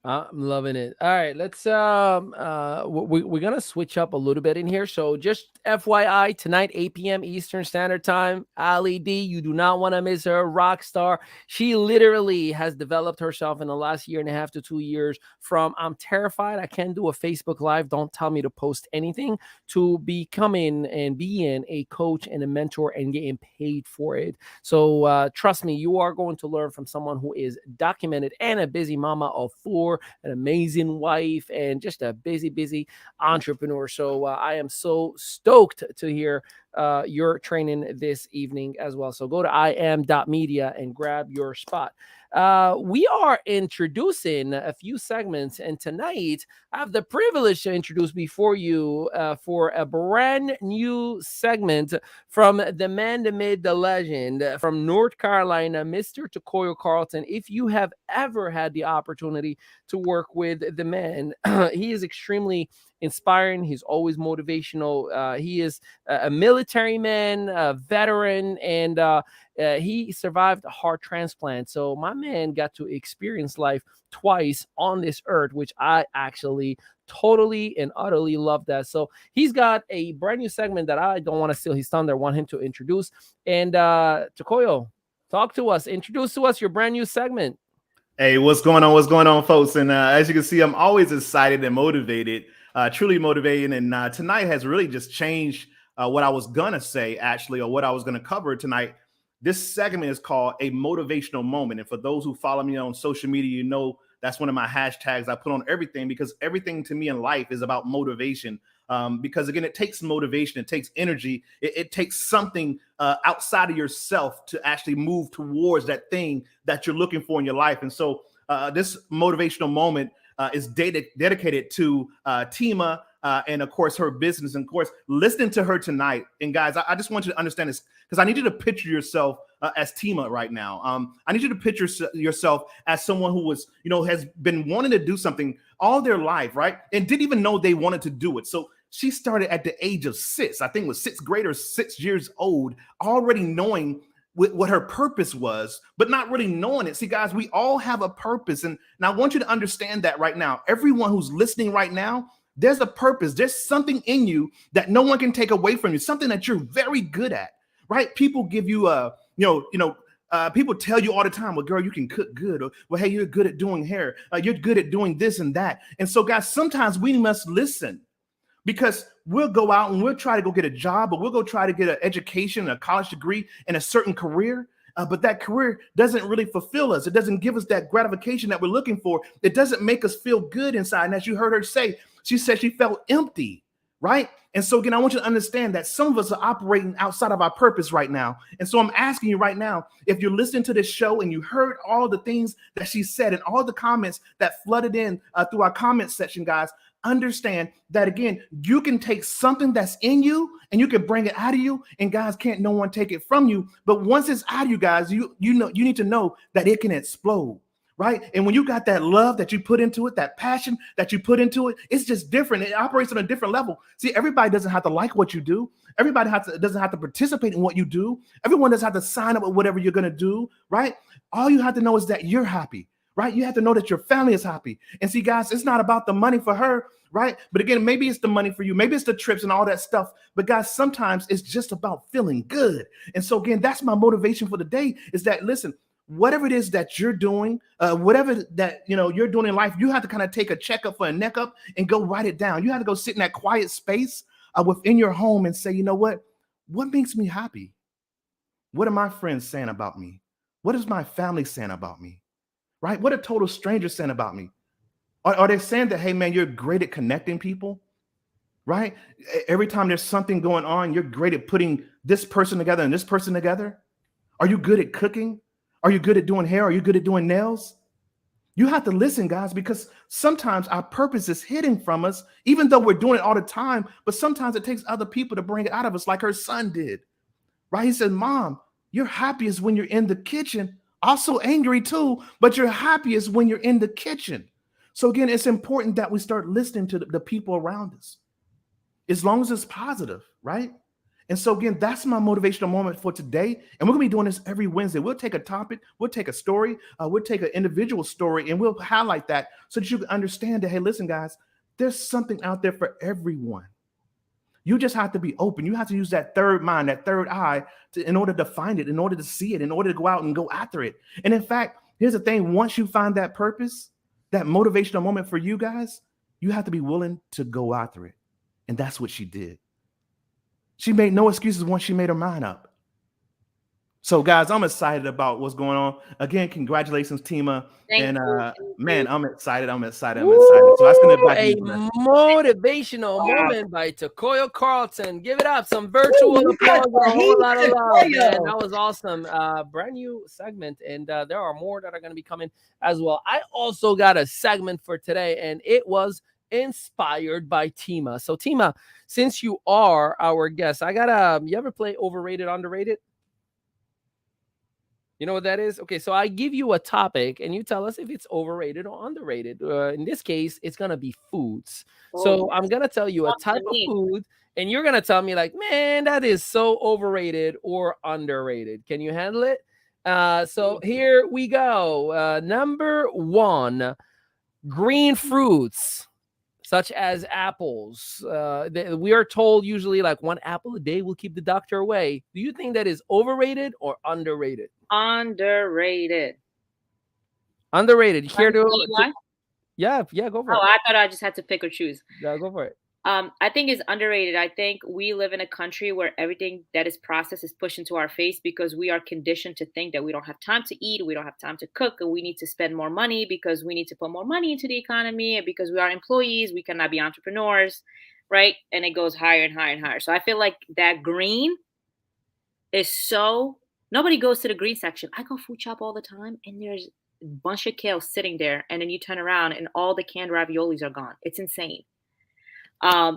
I'm loving it. All right, let's we're gonna switch up a little bit in here. So just FYI, tonight 8 p.m. Eastern Standard Time, Ali D, you do not want to miss her. Rock star. She literally has developed herself in the last year and a half to 2 years from I'm terrified, I can't do a Facebook Live, don't tell me to post anything, to becoming and being a coach and a mentor and getting paid for it. So trust me, you are going to learn from someone who is documented and a busy mama of four, an amazing wife, and just a busy entrepreneur. So I am so stoked to hear your training this evening as well. So go to im.media and grab your spot. We are introducing a few segments, and tonight I have the privilege to introduce before you for a brand new segment from the man, the myth, the legend from North Carolina, Mr. Takoyo Carlton. If you have ever had the opportunity to work with the man, he is extremely inspiring. He's always motivational. He is a military man, a veteran, and he survived a heart transplant. So my man got to experience life twice on this earth, which I actually totally and utterly love that. So he's got a brand new segment that I don't want to steal his thunder. I want him to introduce. And Takoyo, talk to us. Introduce to us your brand new segment. Hey, what's going on? What's going on, folks? And as you can see, I'm always excited and motivated, truly motivated. And tonight has really just changed what I was going to say, actually, or what I was going to cover tonight. This segment is called a motivational moment. And for those who follow me on social media, you know that's one of my hashtags I put on everything, because everything to me in life is about motivation. Because again, it takes motivation, it takes energy, it takes something outside of yourself to actually move towards that thing that you're looking for in your life. And so this motivational moment is dedicated to Tima and of course her business. And of course, listening to her tonight. And guys, I just want you to understand this, because I need you to picture yourself as Tima right now. I need you to picture yourself as someone who was, has been wanting to do something all their life, right? And didn't even know they wanted to do it. So she started at the age of 6, I think it was 6th grade or 6 years old, already knowing what her purpose was, but not really knowing it. See, guys, we all have a purpose. And I want you to understand that right now. Everyone who's listening right now, there's a purpose. There's something in you that no one can take away from you, something that you're very good at, right? People give you people tell you all the time, well, girl, you can cook good. Or, well, hey, you're good at doing hair. You're good at doing this and that. And so, guys, sometimes we must listen, because we'll go out and we'll try to go get a job, or we'll go try to get an education, a college degree in a certain career. But that career doesn't really fulfill us. It doesn't give us that gratification that we're looking for. It doesn't make us feel good inside. And as you heard her say, she said she felt empty, right? And so again, I want you to understand that some of us are operating outside of our purpose right now. And so I'm asking you right now, if you're listening to this show and you heard all the things that she said and all the comments that flooded in through our comment section, guys, understand that again, you can take something that's in you and you can bring it out of you, and guys, can't no one take it from you. But once it's out of you, guys, you need to know that it can explode. Right. And when you got that love that you put into it, that passion that you put into it, it's just different. It operates on a different level. See, everybody doesn't have to like what you do. Everybody doesn't have to participate in what you do. Everyone doesn't have to sign up with whatever you're going to do. Right. All you have to know is that you're happy. Right. You have to know that your family is happy. And see, guys, it's not about the money for her. Right. But again, maybe it's the money for you. Maybe it's the trips and all that stuff. But guys, sometimes it's just about feeling good. And so, again, that's my motivation for the day, is that, listen, whatever it is that you're doing, whatever that you're doing in life, you have to kind of take a checkup for a neck up and go write it down. You have to go sit in that quiet space within your home and say, you know what makes me happy? What are my friends saying about me? What is my family saying about me? Right? What are total strangers saying about me? Are they saying that, hey man, you're great at connecting people, right? Every time there's something going on, you're great at putting this person together and this person together? Are you good at cooking? Are you good at doing hair? Are you good at doing nails? You have to listen, guys, because sometimes our purpose is hidden from us, even though we're doing it all the time. But sometimes it takes other people to bring it out of us, like her son did, right? He said, Mom, you're happiest when you're in the kitchen, also angry too, but you're happiest when you're in the kitchen. So again, it's important that we start listening to the people around us, as long as it's positive, right? And so again, that's my motivational moment for today. And we're gonna be doing this every Wednesday. We'll take a topic, we'll take a story, we'll take an individual story, and we'll highlight that so that you can understand that, hey, listen, guys, there's something out there for everyone. You just have to be open. You have to use that third mind, that third eye, in order to find it, in order to see it, in order to go out and go after it. And in fact, here's the thing: once you find that purpose, that motivational moment for you guys, you have to be willing to go after it. And that's what she did. She made no excuses once she made her mind up. So, guys, I'm excited about what's going on. Again, congratulations, Tima. Thank you. Man, I'm excited. I'm excited. So that's going to back a you. motivational moment by Takoyo Carlton. Give it up. Some virtual applause. A whole lot of love, man. That was awesome. Brand new segment, and there are more that are going to be coming as well. I also got a segment for today, and it was inspired by Tima. So, Tima, since you are our guest, I got you ever play Overrated, Underrated? You know what that is? Okay, so I give you a topic and you tell us if it's overrated or underrated. In this case, it's going to be foods. So I'm going to tell you a type of food and you're going to tell me like, man, that is so overrated or underrated. Can you handle it? So here we go. Number one, green fruits, such as apples. We are told usually like 1 apple a day will keep the doctor away. Do you think that is overrated or underrated? Underrated. Underrated. Here to why? Yeah, go for it. Oh, I thought I just had to pick or choose. Yeah, go for it. I think it's underrated. I think we live in a country where everything that is processed is pushed into our face because we are conditioned to think that we don't have time to eat, we don't have time to cook, and we need to spend more money because we need to put more money into the economy, and because we are employees, we cannot be entrepreneurs, right? And it goes higher and higher and higher. So I feel like that green is so, nobody goes to the green section. I go food shop all the time, and there's a bunch of kale sitting there, and then you turn around and all the canned raviolis are gone. It's insane.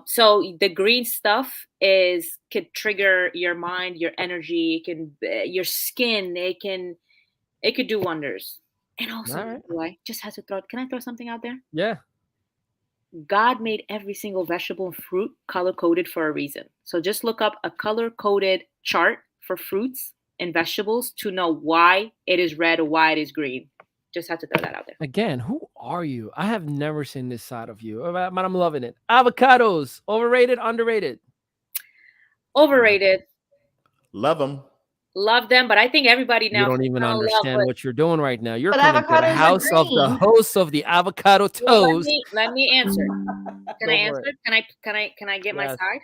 So the green stuff could trigger your mind, your energy, your skin. It could do wonders. And also, I just have to can I throw something out there? Yeah. God made every single vegetable and fruit color coded for a reason. So just look up a color coded chart for fruits and vegetables to know why it is red or why it is green. Just have to throw that out there. Again, who are you? I have never seen this side of you, but I'm loving it. Avocados, overrated, underrated? Overrated. Love them. Love them, but I think everybody now. You don't even understand what you're doing right now. You're But coming to the avocados are house of the green. host of the avocado toast. Well, let me answer. Can Go I for answer? it. Can I get my Yes. side?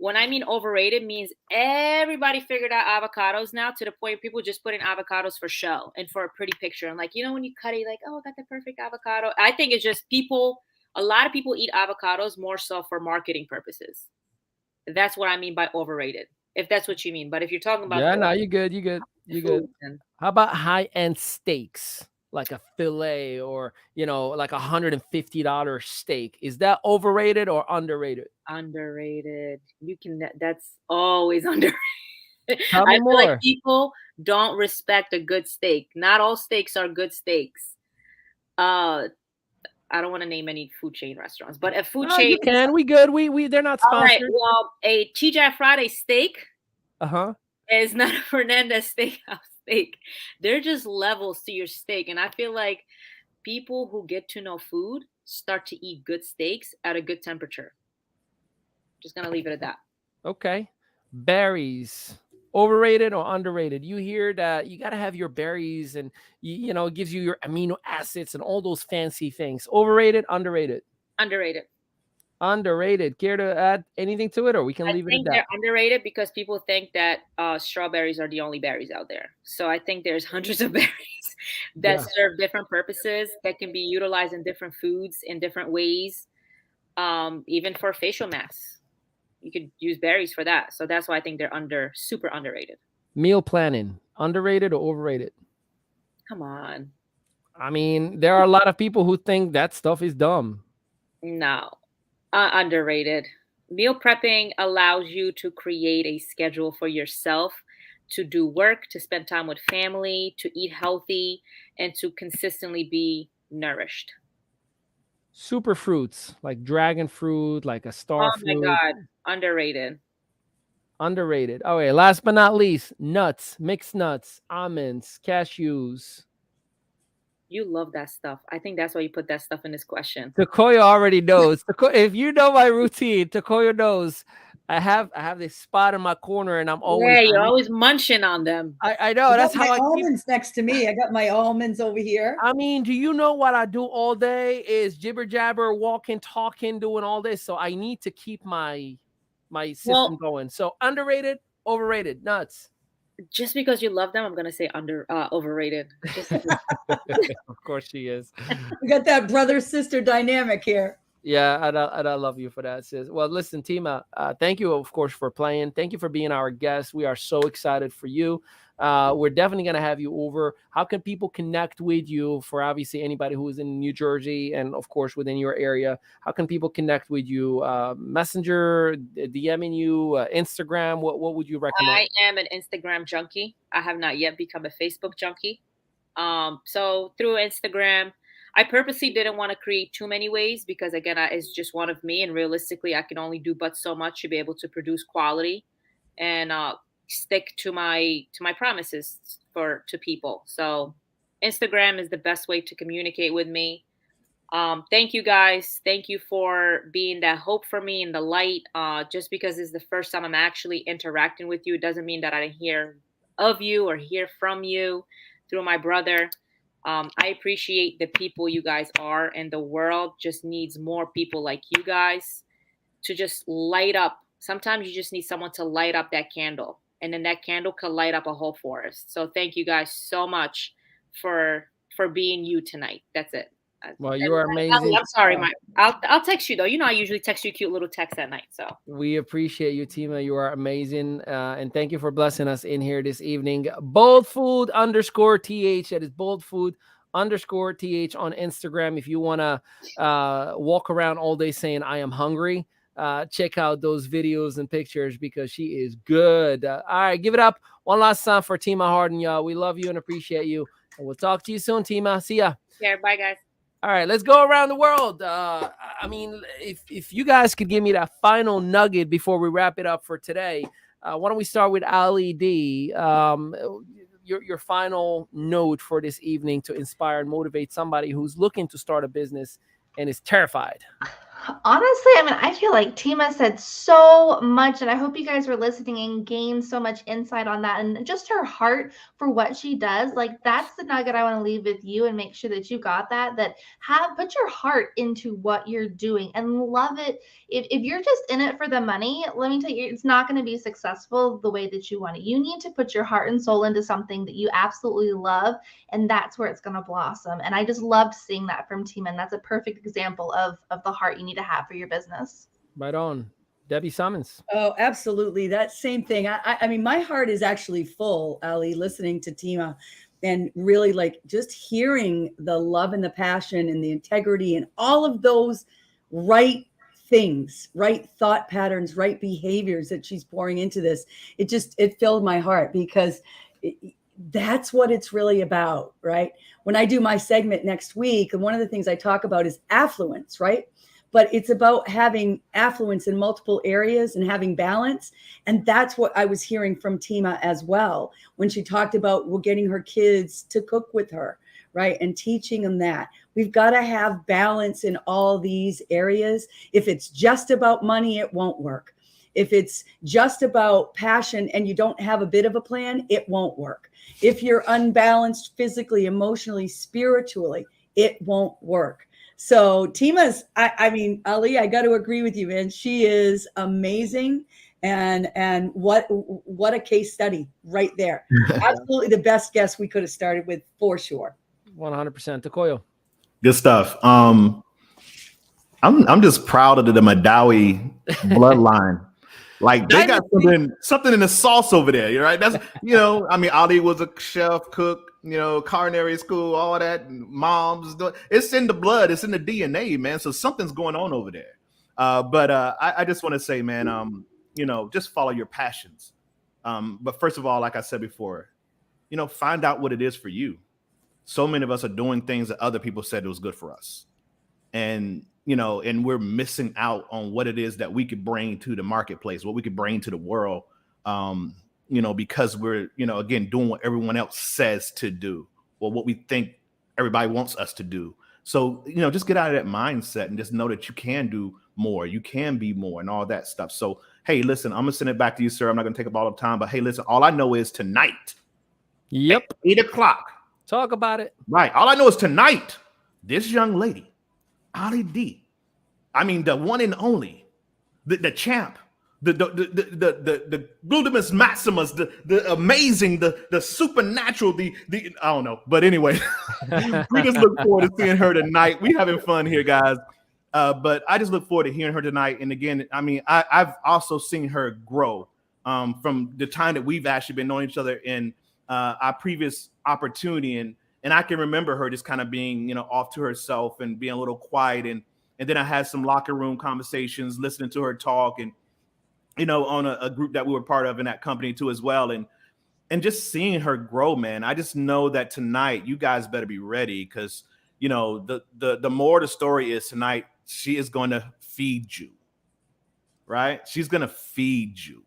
When I mean overrated means everybody figured out avocados now to the point people just put in avocados for show and for a pretty picture. And like, when you cut it, like, oh, I got the perfect avocado. I think it's just a lot of people eat avocados more so for marketing purposes. That's what I mean by overrated, if that's what you mean. But if you're talking about you're good. You're good. How about high-end steaks? Like a fillet or, like $150 steak. Is that overrated or underrated? Underrated. That's always underrated. Tell me I feel more. like people don't respect a good steak. Not all steaks are good steaks. I don't want to name any food chain restaurants, but a food chain. You can. We good. We they're not sponsored. All right. Well, a TGI Friday steak. Is not a Fernandez Steakhouse steak. They're just levels to your steak. And I feel like people who get to know food start to eat good steaks at a good temperature. Just going to leave it at that. Okay. Berries, overrated or underrated? You hear that you got to have your berries and, it gives you your amino acids and all those fancy things. Overrated, underrated? Underrated. Underrated. Care to add anything to it, or we can I leave it at think that? they're underrated because people think that strawberries are the only berries out there. So I think there's hundreds of berries that Yeah. serve different purposes that can be utilized in different foods in different ways. Even for facial masks, you could use berries for that. So that's why I think they're super underrated. Meal planning. Underrated or overrated? Come on. I mean, there are a lot of people who think that stuff is dumb. No, underrated. Meal prepping allows you to create a schedule for yourself to do work, to spend time with family, to eat healthy, and to consistently be nourished. Super fruits like dragon fruit, like a Oh star my fruit. God, underrated. Underrated. Okay, last but not least, nuts, mixed nuts, almonds, cashews. You love that stuff. I think that's why you put that stuff in this question. Takoya already knows. If you know my routine, Takoya knows. I have this spot in my corner, and I'm always. Yeah, you're always munching on them. I know I that's got my how I keep. almonds next to me. I got my almonds over here. I mean, do you know what I do all day is jibber jabber, walking, talking, doing all this. So I need to keep my system Well, going. So underrated, overrated, nuts. just because you love them, I'm gonna say overrated. Just Of course she is. We got that brother sister dynamic here. Yeah, and I love you for that, sis. Well, listen, Tima, thank you, of course, for playing. Thank you for being our guest. We are so excited for you. We're definitely going to have you over. How can people connect with you for obviously anybody who is in New Jersey and, of course, within your area? How can people connect with you? Messenger, DMing you, Instagram? What would you recommend? I am an Instagram junkie. I have not yet become a Facebook junkie. So through Instagram, I purposely didn't want to create too many ways because again, it's just one of me, and realistically, I can only do but so much to be able to produce quality and stick to my promises to people. So Instagram is the best way to communicate with me. Thank you guys. Thank you for being that hope for me and the light. Just because this is the first time I'm actually interacting with you, it doesn't mean that I didn't hear of you or hear from you through my brother. I appreciate the people you guys are, and the world just needs more people like you guys to just light up. Sometimes you just need someone to light up that candle, and then that candle could light up a whole forest. So thank you guys so much for being you tonight. That's it. Well, you are amazing. I'm sorry, Mike. I'll text you though. You know I usually text you cute little texts at night. So we appreciate you, Tima. You are amazing, and thank you for blessing us in here this evening. boldfood_th. That is boldfood_th on Instagram. If you want to walk around all day saying I am hungry, check out those videos and pictures because she is good. All right, give it up one last time for Tima Harden, y'all. We love you and appreciate you, and we'll talk to you soon, Tima. See ya. yeah, bye guys. All right, let's go around the world. I mean, if you guys could give me that final nugget before we wrap it up for today, why don't we start with Ali D? Your final note for this evening to inspire and motivate somebody who's looking to start a business and is terrified. Honestly, I mean, I feel like Tima said so much, and I hope you guys were listening and gained so much insight on that, and just her heart for what she does. Like, that's the nugget I want to leave with you and make sure that you got that, put your heart into what you're doing and love it. If you're just in it for the money, let me tell you, it's not going to be successful the way that you want it. You need to put your heart and soul into something that you absolutely love, and that's where it's going to blossom. And I just loved seeing that from Tima, and that's a perfect example of the heart you need to have for your business. Right on. Debbie Summons. Oh, absolutely. That same thing. I mean, my heart is actually full, Ali, listening to Tima and really like just hearing the love and the passion and the integrity and all of those right things, right thought patterns, right behaviors that she's pouring into this. It filled my heart because that's what it's really about, right? When I do my segment next week, and one of the things I talk about is affluence, right? But it's about having affluence in multiple areas and having balance. And that's what I was hearing from Tima as well, when she talked about getting her kids to cook with her, right? And teaching them that. We've got to have balance in all these areas. If it's just about money, it won't work. If it's just about passion and you don't have a bit of a plan, it won't work. If you're unbalanced physically, emotionally, spiritually, it won't work. So Tima's, I mean, Ali, I got to agree with you, man. She is amazing. And what a case study right there. Absolutely the best guest we could have started with, for sure. 100%. Takoyo. Good stuff. I'm just proud of the Madawi bloodline. Like they got something in the sauce over there, right? That's I mean, Ali was a chef, cook, culinary school, all that. Moms, it's in the blood, it's in the DNA, man. So something's going on over there. But I just want to say, man, just follow your passions. But first of all, like I said before, find out what it is for you. So many of us are doing things that other people said it was good for us. And we're missing out on what it is that we could bring to the marketplace, what we could bring to the world, because we're, again, doing what everyone else says to do, or what we think everybody wants us to do. So, just get out of that mindset and just know that you can do more, you can be more, and all that stuff. So, hey, listen, I'm gonna send it back to you, sir. I'm not gonna take up all the time, but hey, listen, all I know is tonight. Yep. 8:00. Talk about it. Right. All I know is tonight, this young lady, Ali D, I mean, the one and only, the champ, the gluteus maximus, the amazing, the supernatural, the I don't know. But anyway, we just look forward to seeing her tonight. We having fun here, guys. But I just look forward to hearing her tonight. And again, I mean, I've also seen her grow from the time that we've actually been knowing each other in our previous opportunity. And I can remember her just kind of being, off to herself and being a little quiet. And then I had some locker room conversations, listening to her talk, and, on a group that we were part of in that company too as well. And just seeing her grow, man, I just know that tonight you guys better be ready, because, the more the story is tonight, she is going to feed you, right? She's going to feed you.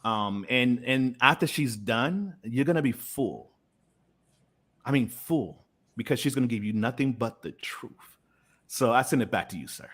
And after she's done, you're going to be full. I mean, full, because she's going to give you nothing but the truth. So I send it back to you, sir.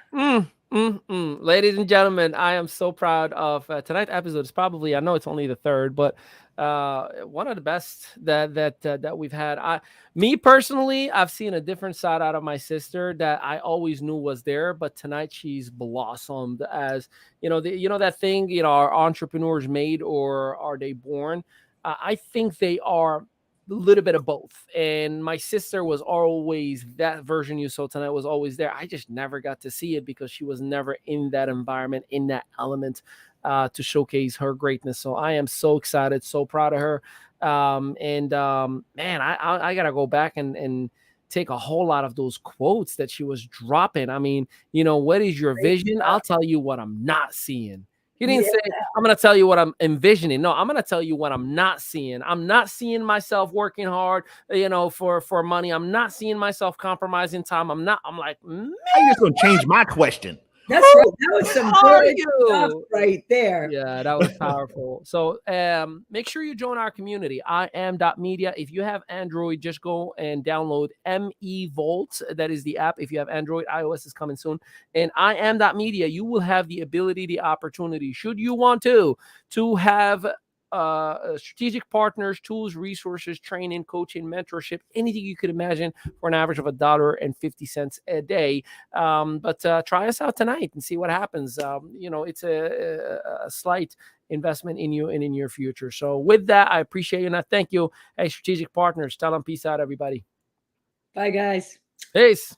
Ladies and gentlemen, I am so proud of tonight's episode. It's probably, I know it's only the third, but one of the best that we've had. Me personally, I've seen a different side out of my sister that I always knew was there, but tonight she's blossomed as, that thing, are entrepreneurs made or are they born? I think they are a little bit of both. And my sister was always, that version you saw tonight was always there. I just never got to see it because she was never in that environment, in that element to showcase her greatness. So I am so excited, so proud of her. Man, I gotta go back and take a whole lot of those quotes that she was dropping. I mean, what is your vision? I'll tell you what I'm not seeing. He didn't say, I'm going to tell you what I'm envisioning. No, I'm going to tell you what I'm not seeing. I'm not seeing myself working hard, for money. I'm not seeing myself compromising time. I'm like, man. I'm just going to change my question. That's right. That was some good stuff right there. Yeah, that was powerful. So make sure you join our community, IAM.media. If you have Android, just go and download MEVolt. That is the app. If you have Android, iOS is coming soon. And IAM.media, you will have the ability, the opportunity, should you want to have strategic partners, tools, resources, training, coaching, mentorship, anything you could imagine for an average of $1.50 a day. But try us out tonight and see what happens. It's a slight investment in you and in your future. So with that, I appreciate you and I thank you. Hey, strategic partners, tell them peace out, everybody. Bye, guys. Peace.